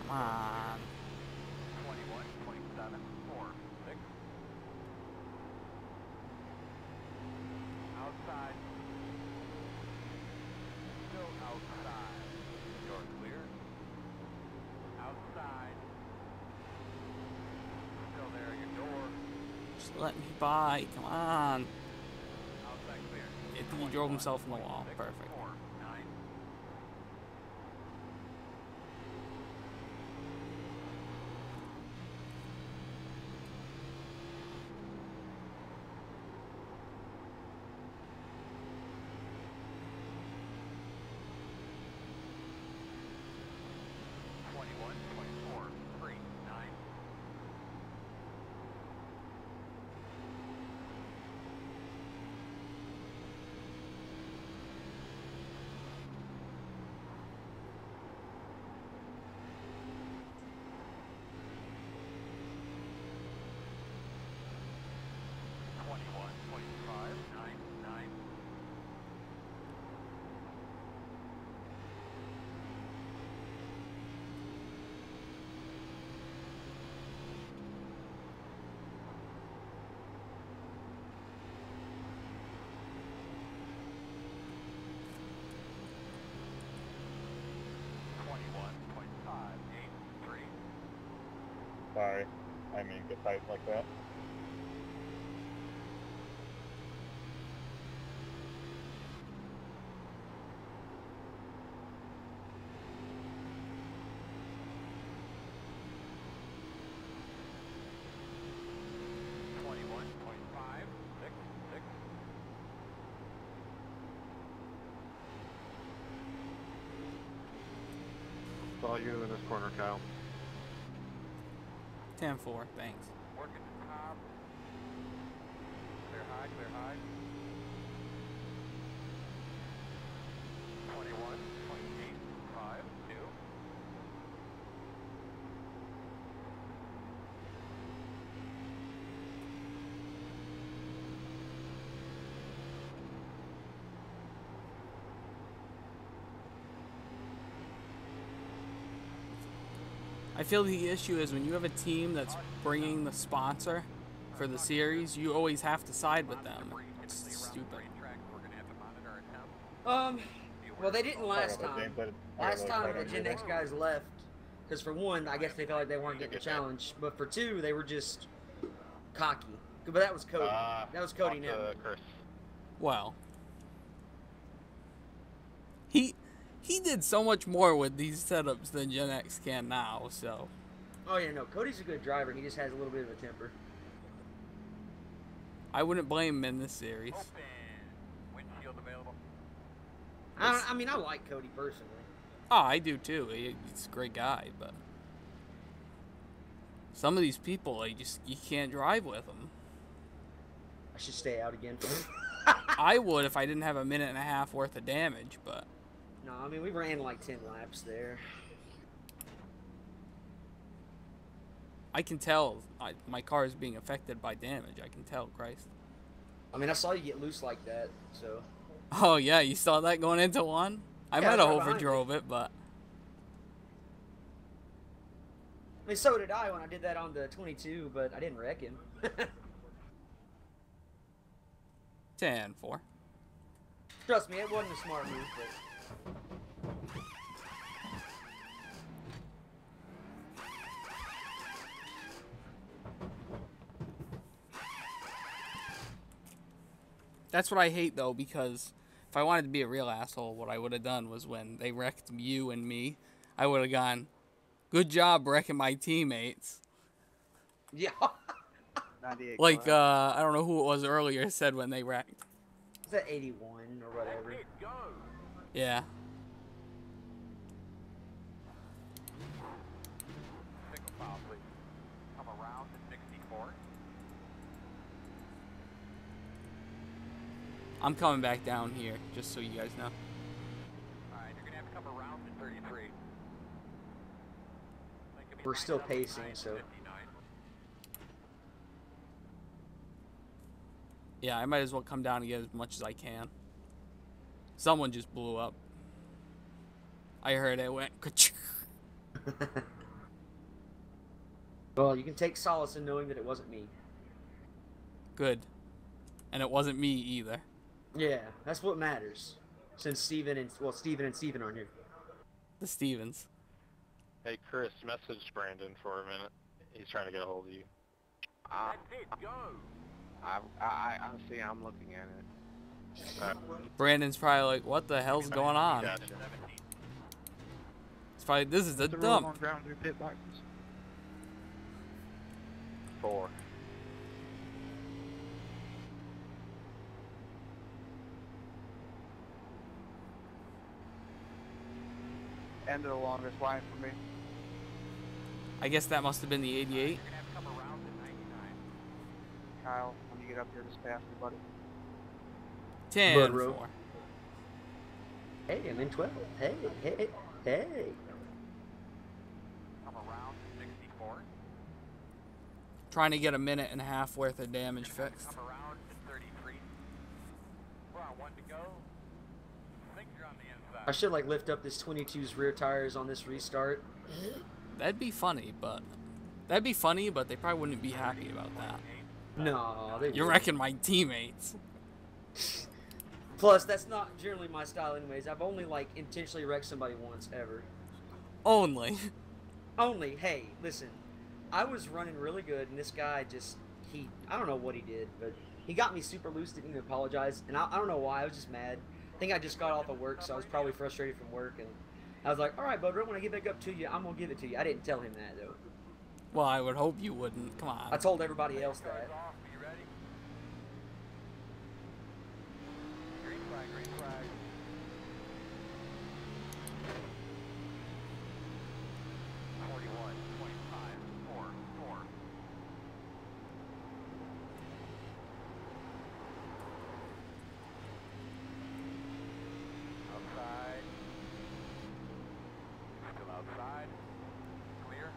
Come on. 21.746. Outside. Still outside. You're clear. Outside. Still there, your door. Just let me by. Come on. Outside clear. I think he drove himself in the wall. Perfect. 9. Sorry, I mean get tight like that. It's all you in this corner, Kyle. 10-4, thanks. Working the top. Clear high, clear high. 21.852. I feel the issue is when you have a team that's bringing the sponsor for the series, you always have to side with them. It's stupid. Well, they didn't last time. Last time the Gen X guys left, because for one, I guess they felt like they weren't getting the challenge, but for two, they were just cocky. But that was Cody. That was Cody now. Well, he did so much more with these setups than Gen X can now, so. Oh yeah, no, Cody's a good driver. He just has a little bit of a temper. I wouldn't blame him in this series. Windshield available. I mean, I like Cody personally. Oh, I do too. He's a great guy, but some of these people, you can't drive with them. I should stay out again. I would if I didn't have a minute and a half worth of damage, but. No, I mean, we ran like 10 laps there. I can tell my car is being affected by damage. I can tell, Christ. I mean, I saw you get loose like that, so. Oh, yeah, you saw that going into one? I Yeah, might that's have right behind overdrove it, but... I mean, so did I when I did that on the 22, but I didn't wreck him. 10-4. Trust me, it wasn't a smart move, but... That's what I hate, though, because if I wanted to be a real asshole, what I would have done was when they wrecked you and me, I would have gone, good job wrecking my teammates. Yeah. 98. Like, I don't know who it was earlier said when they wrecked. Is that 81 or whatever? Yeah. Single file, please. Come around to 64. I'm coming back down here, just so you guys know. Alright, you're gonna have to come around to 33. We're still pacing, so. Yeah, I might as well come down and get as much as I can. Someone just blew up. I heard it went. Well, you can take solace in knowing that it wasn't me. Good. And it wasn't me either. Yeah, that's what matters. Since Steven and Steven aren't here. The Stevens. Hey, Chris, message Brandon for a minute. He's trying to get a hold of you. Honestly, I'm looking at it. Brandon's probably like, what the hell's going on? Gotcha. It's probably, this is a The rule on dump. ground through pit boxes. 4. End of the longest line for me. I guess that must have been the 88. Kyle, when you get up here, just pass me, buddy. 10-4. Hey, I'm in 12. Hey. Come around to 64. Trying to get a minute and a half worth of damage fixed. Come around to 33. We're on 1 to go. Think you're on the inside. I should lift up this 22's rear tires on this restart. That'd be funny, but they probably wouldn't be happy about that. No, You're wrecking my teammates. Plus, that's not generally my style anyways. I've only, intentionally wrecked somebody once, ever. Only. Only. Hey, listen. I was running really good, and this guy I don't know what he did, but he got me super loose, didn't even apologize, and I don't know why, I was just mad. I think I just got off of work, so I was probably frustrated from work, and I was like, alright, bud, when I get back up to you, I'm going to give it to you. I didn't tell him that, though. Well, I would hope you wouldn't. Come on. I told everybody else that. You ready? Green flag, green flag. Outside. Still outside. Clear.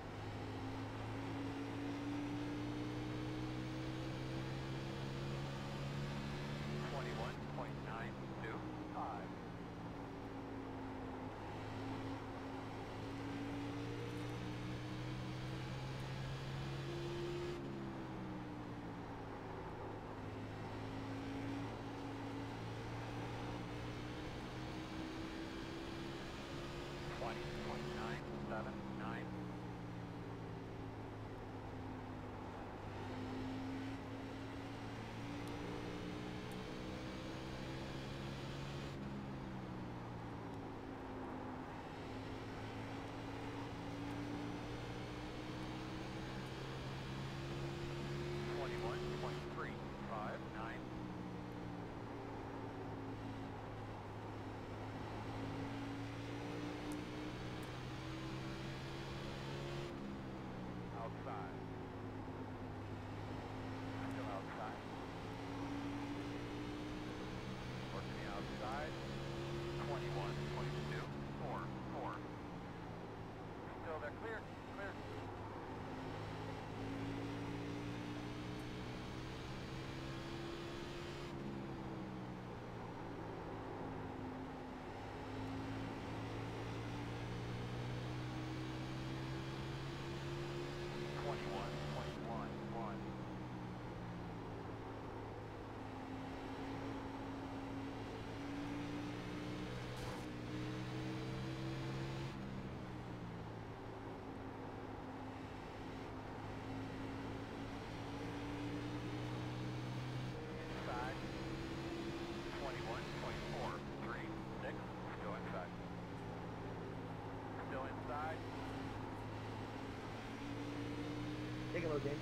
Bigelow, James.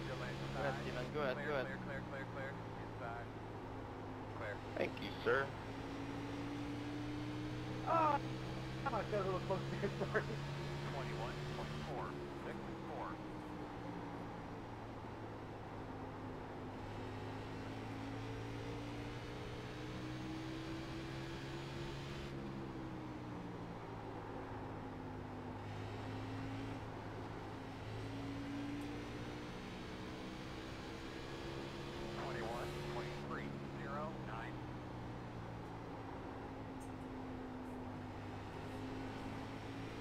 Go ahead, Steven. Go ahead, go ahead. Clear. Inside. Clear. Thank you, sir. Oh, I got a little close there, sorry. 21.4. 6.4.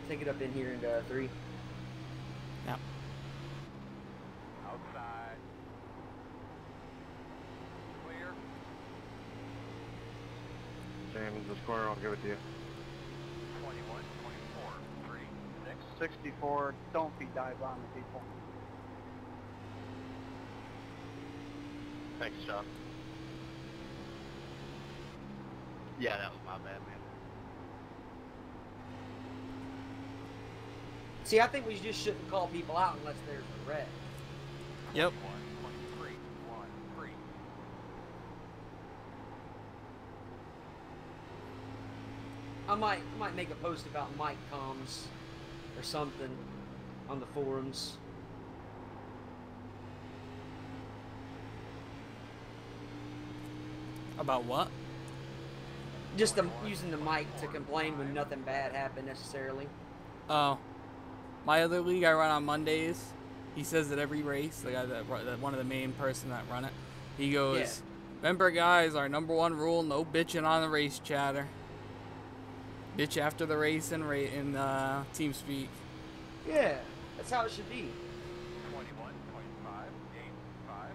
Take it up in here into 3. Now. Outside. Clear. James, this corner, I'll give it to you. 21.4. 3. 6. 64, don't be dive bombing people. Thanks, John. Yeah, that was my bad, man. See, I think we just shouldn't call people out unless there's a red. Yep. 1.3. 1.3. I might make a post about mic comms or something on the forums. About what? Just using the mic to complain when nothing bad happened necessarily. Oh. My other league I run on Mondays, he says at every race, the guy that one of the main person that run it, he goes, Yeah. remember guys, our #1 rule, no bitching on the race chatter. Bitch after the race in team speak. Yeah, that's how it should be. 21.5. 8.5.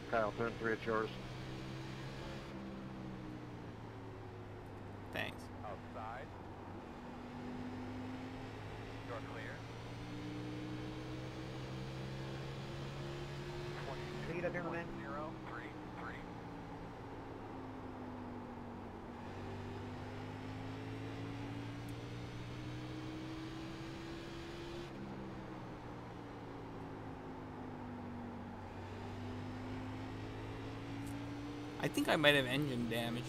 Kyle, turn 3 at yours. Thanks. Outside. You're clear. 22. Take it up here, my man. 0, 3, 3. I think I might have engine damage.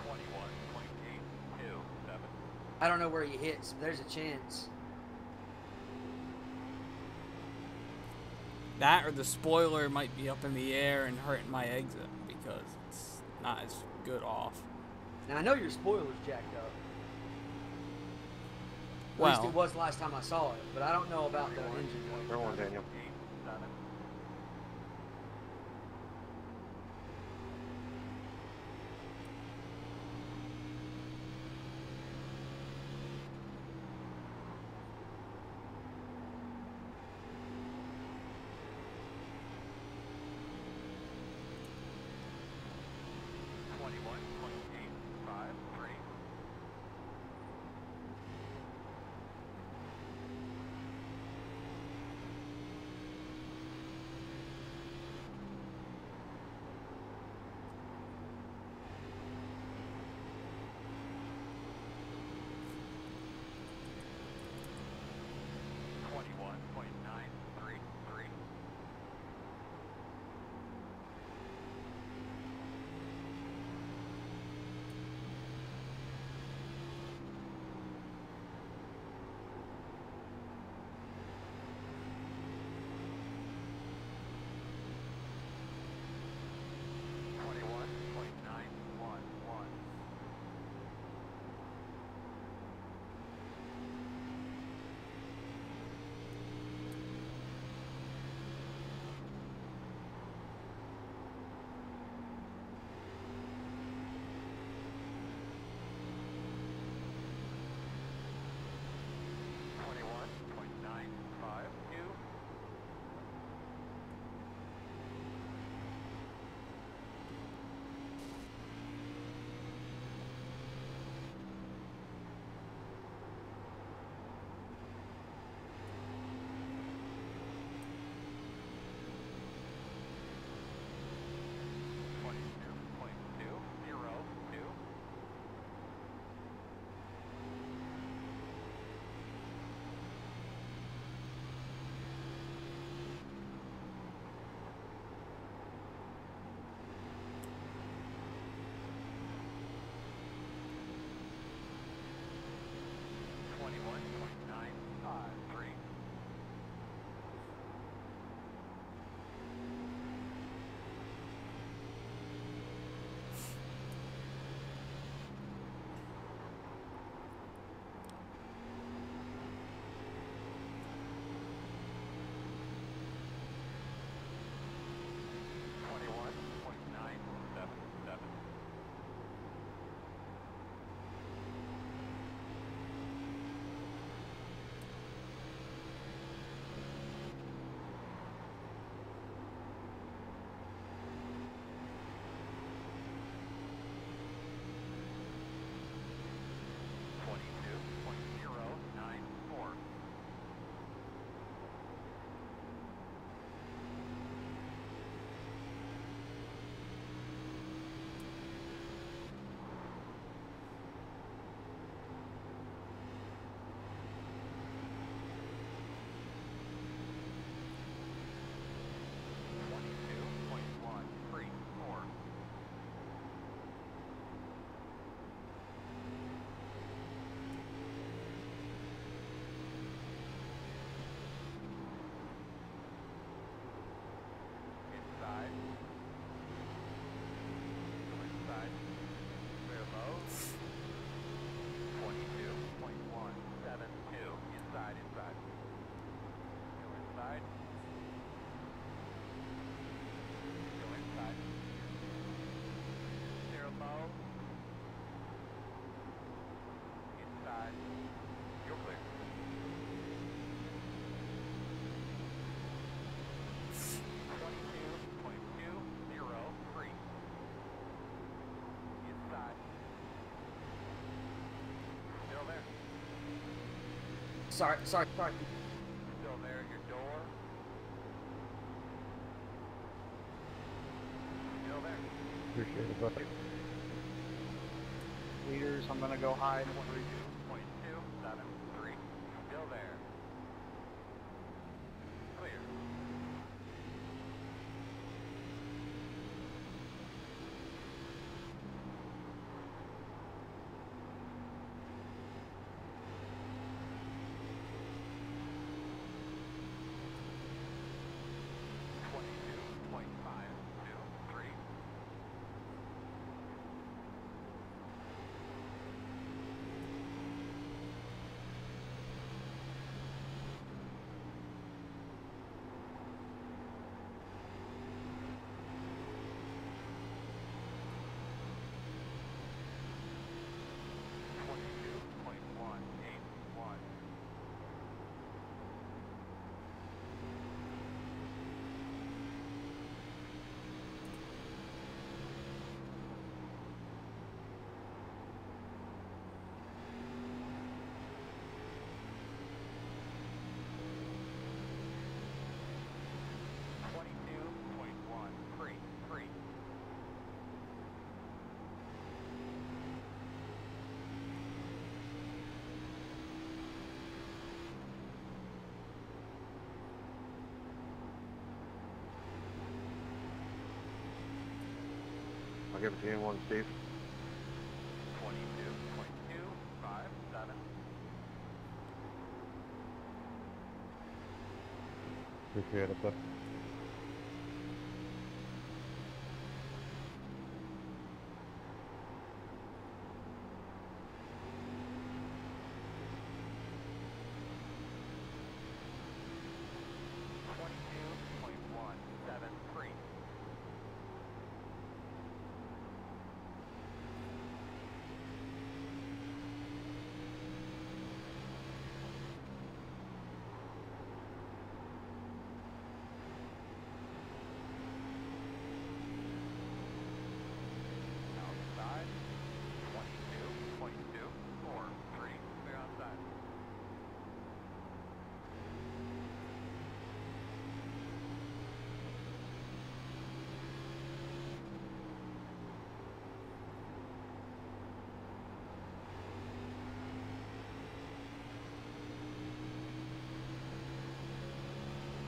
21.827. I don't know where you hit, so there's a chance. That or the spoiler might be up in the air and hurting my exit because it's not as good off. Now I know your spoiler's jacked up. At least Well, it was last time I saw it, but I don't know about the engine. Go on, Daniel. 7. 21.853. 21.933. 21.911. 21.952. 22.202. 21.953. 21.977. 22.094. 22.134. 22.172. Inside. Go inside. Go inside. Zero low. Inside. You're clear. 22.203. Inside. Still there. Sorry. Still there at your door. Still there. Appreciate it, buddy. Leaders, I'm gonna go high. 22.273. Still there. Clear. I'll give it to you in one, Steve. 22.257. Appreciate it, sir. Outside. 22.243. Clear outside.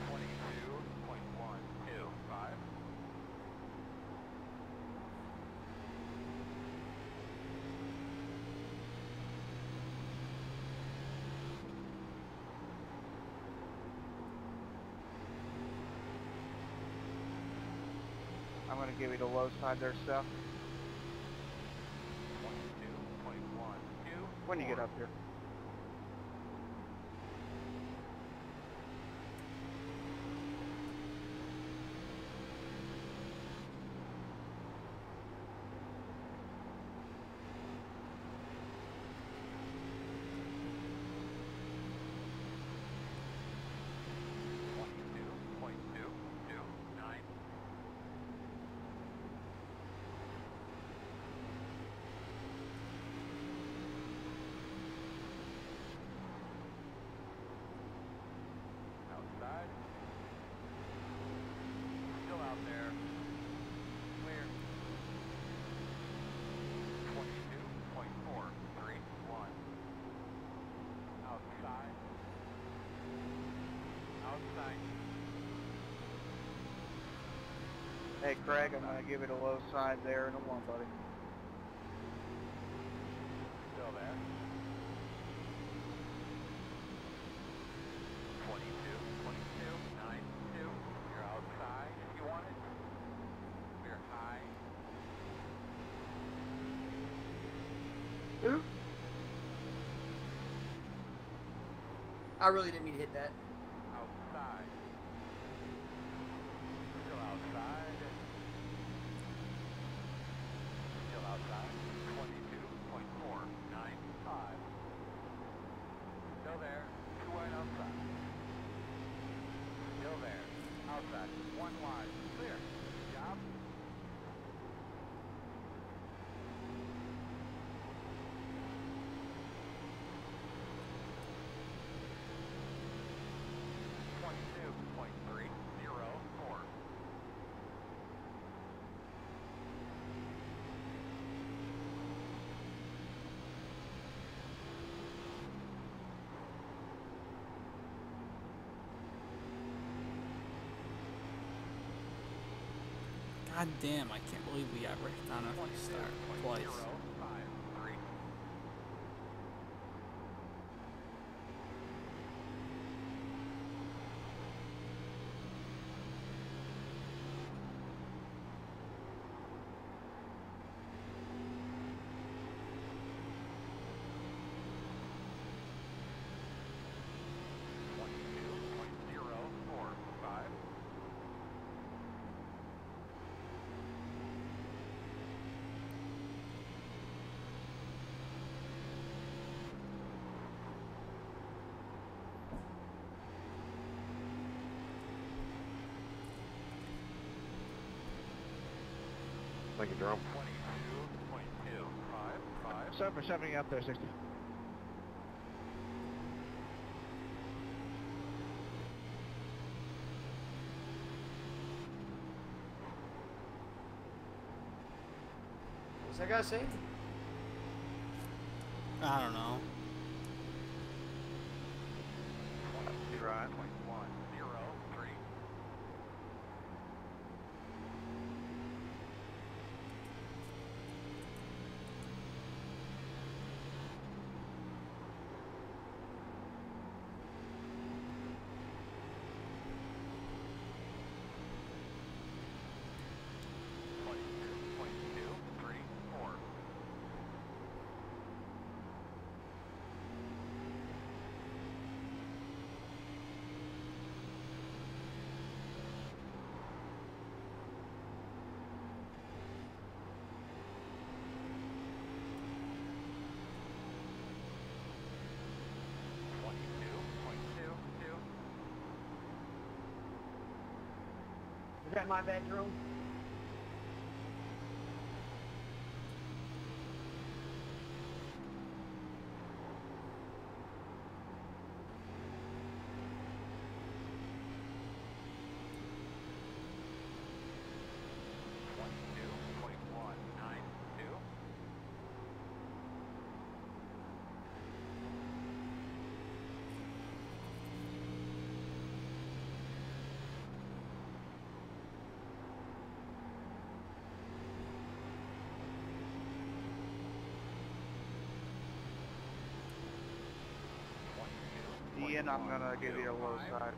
.125. I'm going to give you the low side there, Steph. 22.12. When you get up here. Outside. Still out there. Clear. 22.431. Outside. Outside. Hey, Craig, I'm going to give you the low side there in a one, buddy. Still there. 22.292. You're outside if you want it. We're high. Ooh. I really didn't mean to hit that. Outside. Still outside. Still outside. 22.495. Still there. Two wide outside. Still there. Outside. One wide. Clear. Good job. .304. God damn, I can't believe we got wrecked on a start twice. 22.053. .045. Thank you, Jerome. 22.255. 7 for 70 up there, 60. What's that guy saying? I don't know. Right. 103. at my bedroom? Ian, I'm gonna give you a low side.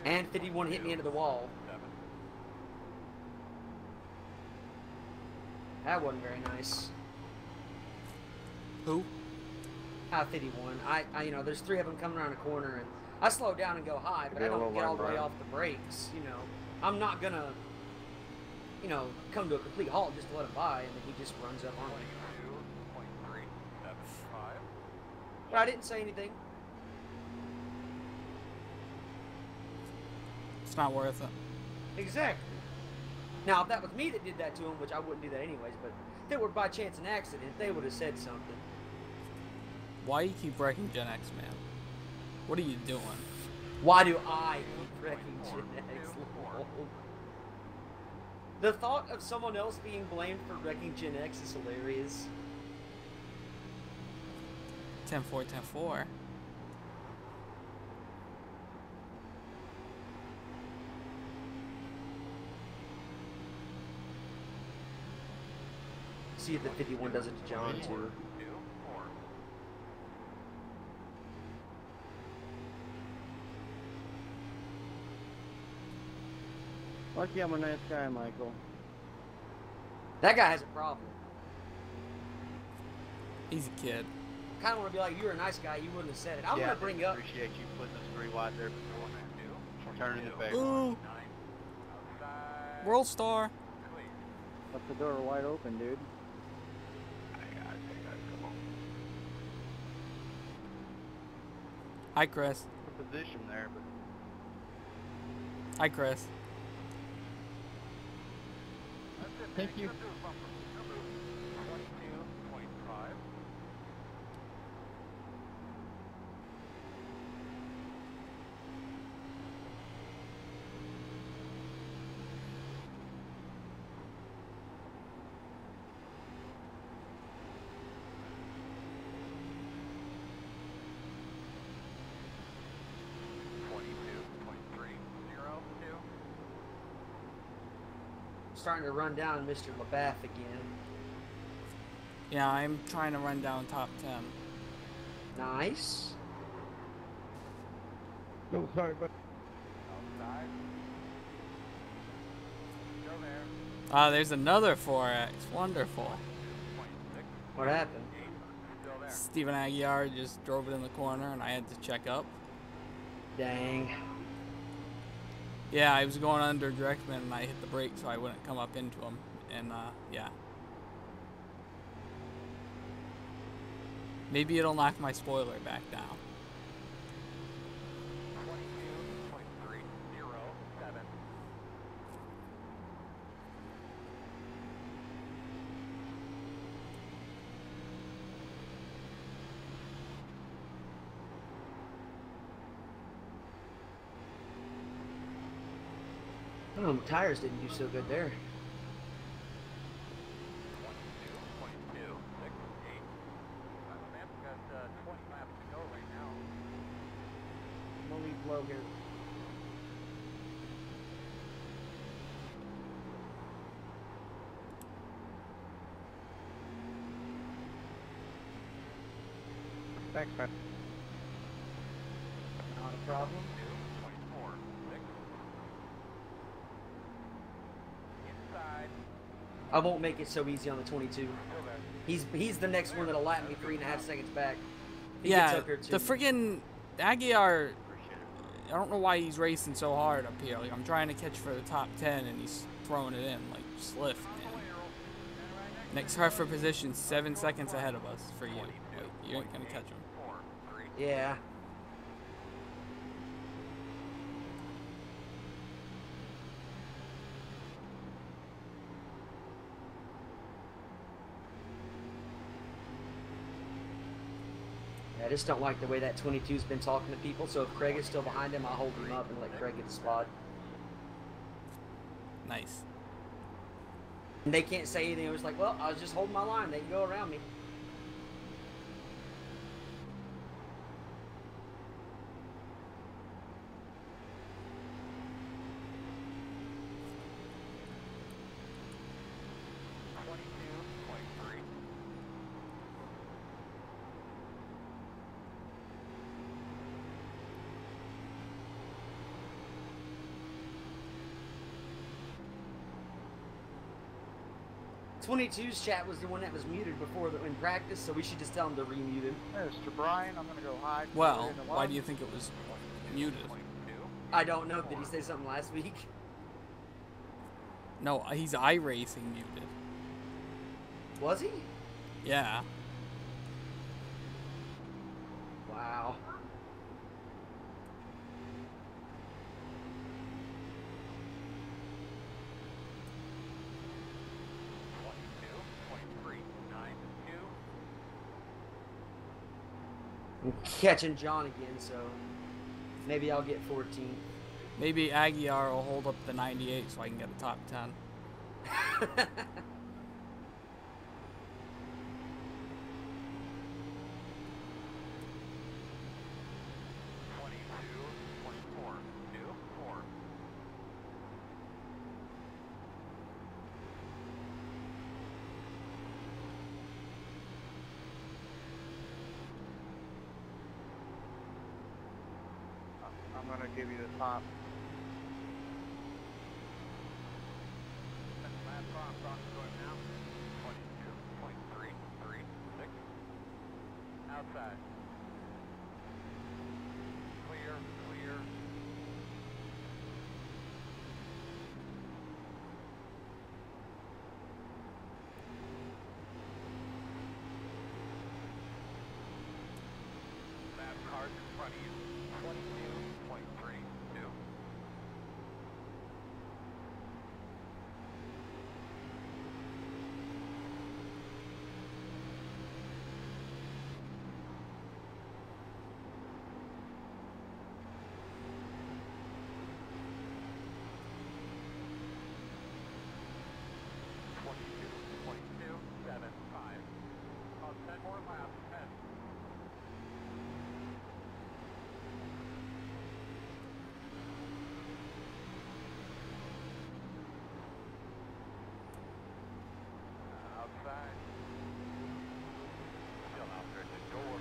And 51 hit me into the wall. That wasn't very nice. Who? 51. You know, there's 3 of them coming around a corner, and I slow down and go high, but I don't get all the way off the brakes. You know, I'm not gonna, you know, come to a complete halt just to let him by, and then he just runs up on me. But I didn't say anything. It's not worth it. Exactly. Now, if that was me that did that to him, which I wouldn't do that anyways, but if it were by chance an accident, they would have said something. Why you keep wrecking Gen X, man? What are you doing? Why do I keep wrecking Gen X? The thought of someone else being blamed for wrecking Gen X is hilarious. 10-4, 10-4. See if the 51 does it to John, too. Lucky I'm a nice guy, Michael. That guy has a problem. He's a kid. Kind of want to be like, you're a nice guy, you wouldn't have said it. I'm going to bring up... Appreciate you putting us 3 wide there, but turning the favor. Ooh! World Star! Left the door wide open, dude. Hi, Chris. Position there, but Hi, Chris. Thank you. Starting to run down Mr. LaBath again. Yeah, I'm trying to run down top 10. Nice. No, sorry, but There's another 4X. Wonderful. What happened? Steven Aguiar just drove it in the corner and I had to check up. Dang. Yeah, I was going under directman and I hit the brake so I wouldn't come up into him. And, yeah. Maybe it'll knock my spoiler back down. Oh, my tires didn't do so good there. I'm gonna leave low here. Thanks, man. Not a problem. I won't make it so easy on the 22. He's the next one that'll lap me 3.5 seconds back. He gets Yeah, up here too. the friggin' Aguiar I don't know why he's racing so hard up here. Like, I'm trying to catch for the top 10, and he's throwing it in. Like, just lift, man. Next car for position 7 seconds ahead of us for you. Like, you ain't gonna catch him. Yeah. I just don't like the way that 22's been talking to people, so if Craig is still behind him, I'll hold him up and let Craig get the spot. Nice. And they can't say anything. It was like, well, I was just holding my line. They can go around me. '22's chat was the one that was muted before in practice, so we should just tell him to remute him. Mr. Brian, I'm gonna go high. Well, why do you think it was muted? I don't know. Did he say something last week? No, he's iRacing muted. Was he? Yeah. Wow. I'm catching John again, so maybe I'll get 14. Maybe Aguiar will hold up the 98 so I can get a top 10. I'm gonna give you the top. Outside. Clear, clear. Lap cars in front of you. 22.32. Outside. Still out there at the door.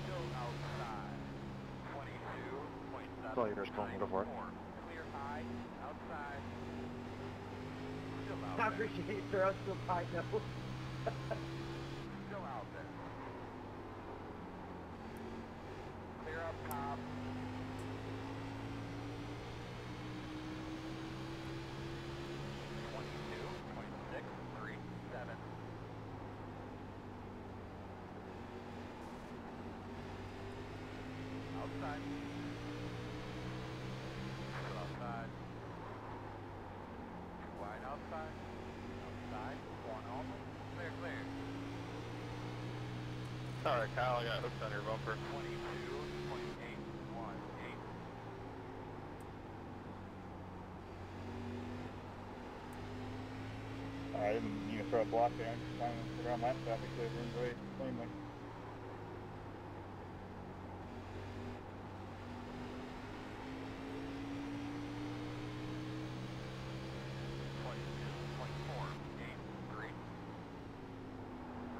Still outside. 22.7. That's all yours, Colton. Go for it. Clear high. Outside. Still out I there. appreciate it, sir. I'm still tight, though. Still out there. Clear up top. Outside. Still outside. Wide outside. Outside. One open. Clear, clear. Sorry, Kyle, I got hooked on your bumper. 22.818. I didn't mean to throw a block there. I'm just trying to around that traffic so everyone's very cleanly.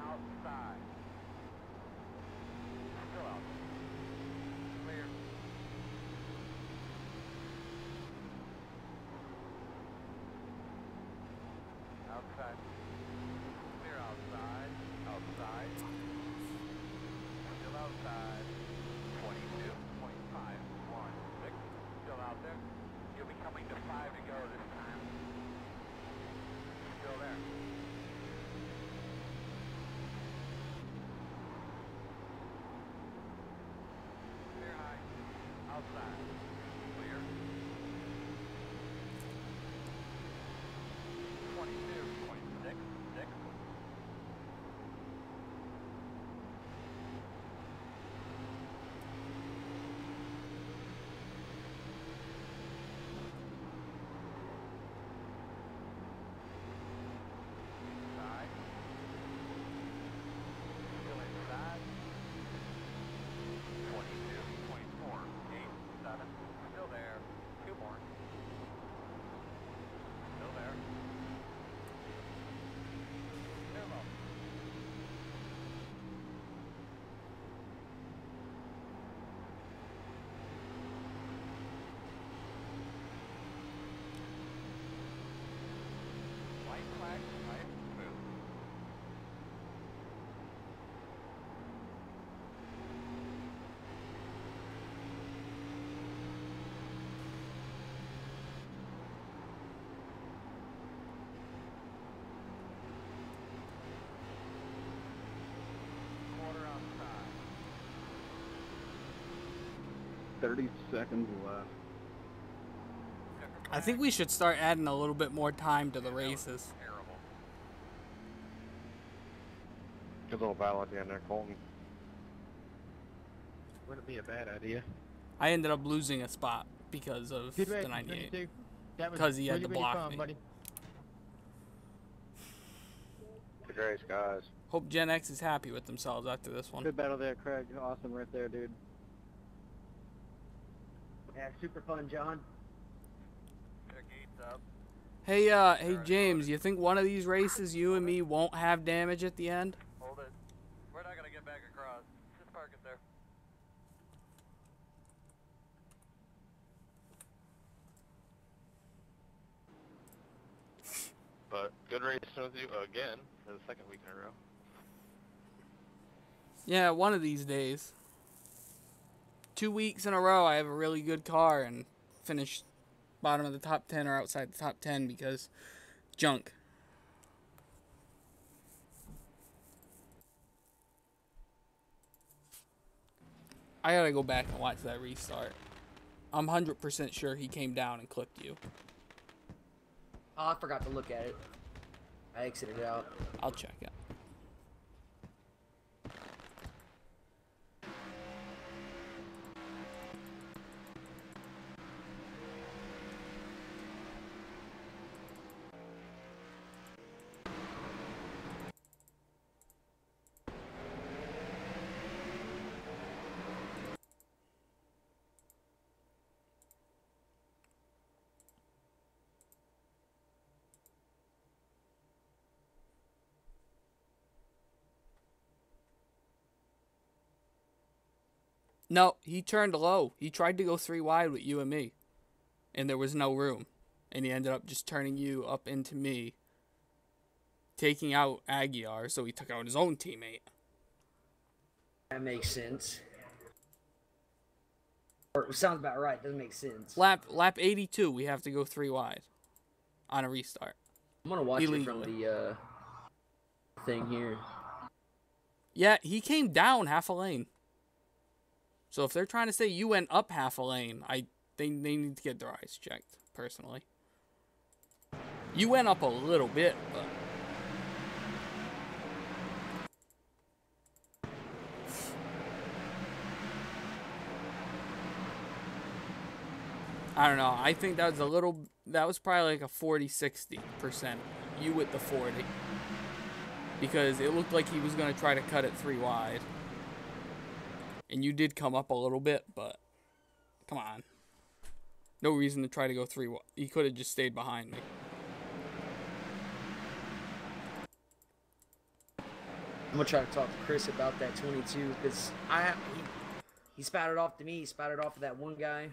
Outside. Still out. Clear. Outside. Clear outside. Outside. Still outside. 21. Coming to 5 to go this time. Still there. Clear high. Outside. Clear. 22, 26, 6. Inside. Still inside. 22, 24, 8, 7. Still there. 2 more. Still there. Clear low. White flag, right, move. Quarter outside. 30 seconds left. I think we should start adding a little bit more time to the races. Terrible. Good little battle at the end there, Colton. Wouldn't be a bad idea. I ended up losing a spot because of Good the race, 98. 22. That was Because he had really, to really block fun, me. buddy. Good race, guys. Hope Gen X is happy with themselves after this one. Good battle there, Craig. Awesome right there, dude. Yeah, super fun, John. Get gates up. Hey, hey James, you think one of these races you and me won't have damage at the end? Hold it. We're not gonna get back across. Just park it there. But good racing with you again for the second week in a row. Yeah, one of these days. 2 weeks in a row, I have a really good car and finish bottom of the top 10 or outside the top 10 because junk. I gotta go back and watch that restart. I'm 100% sure he came down and clipped you. Oh, I forgot to look at it. I exited out. I'll check it. No, he turned low. He tried to go 3 wide with you and me. And there was no room. And he ended up just turning you up into me. Taking out Aguiar, so he took out his own teammate. That makes sense. Or sounds about right. Doesn't make sense. Lap 82, we have to go 3 wide. On a restart. I'm gonna watch Illegally. it from the thing here. Yeah, he came down half a lane. So if they're trying to say you went up half a lane, they need to get their eyes checked, personally. You went up a little bit, but... I don't know. I think that was probably like a 40-60%. You with the 40. Because it looked like he was going to try to cut it 3 wide. And you did come up a little bit, but come on. No reason to try to go 3 wide. He could have just stayed behind me. I'm gonna try to talk to Chris about that 22 because he spouted off to me. He spouted off to that one guy.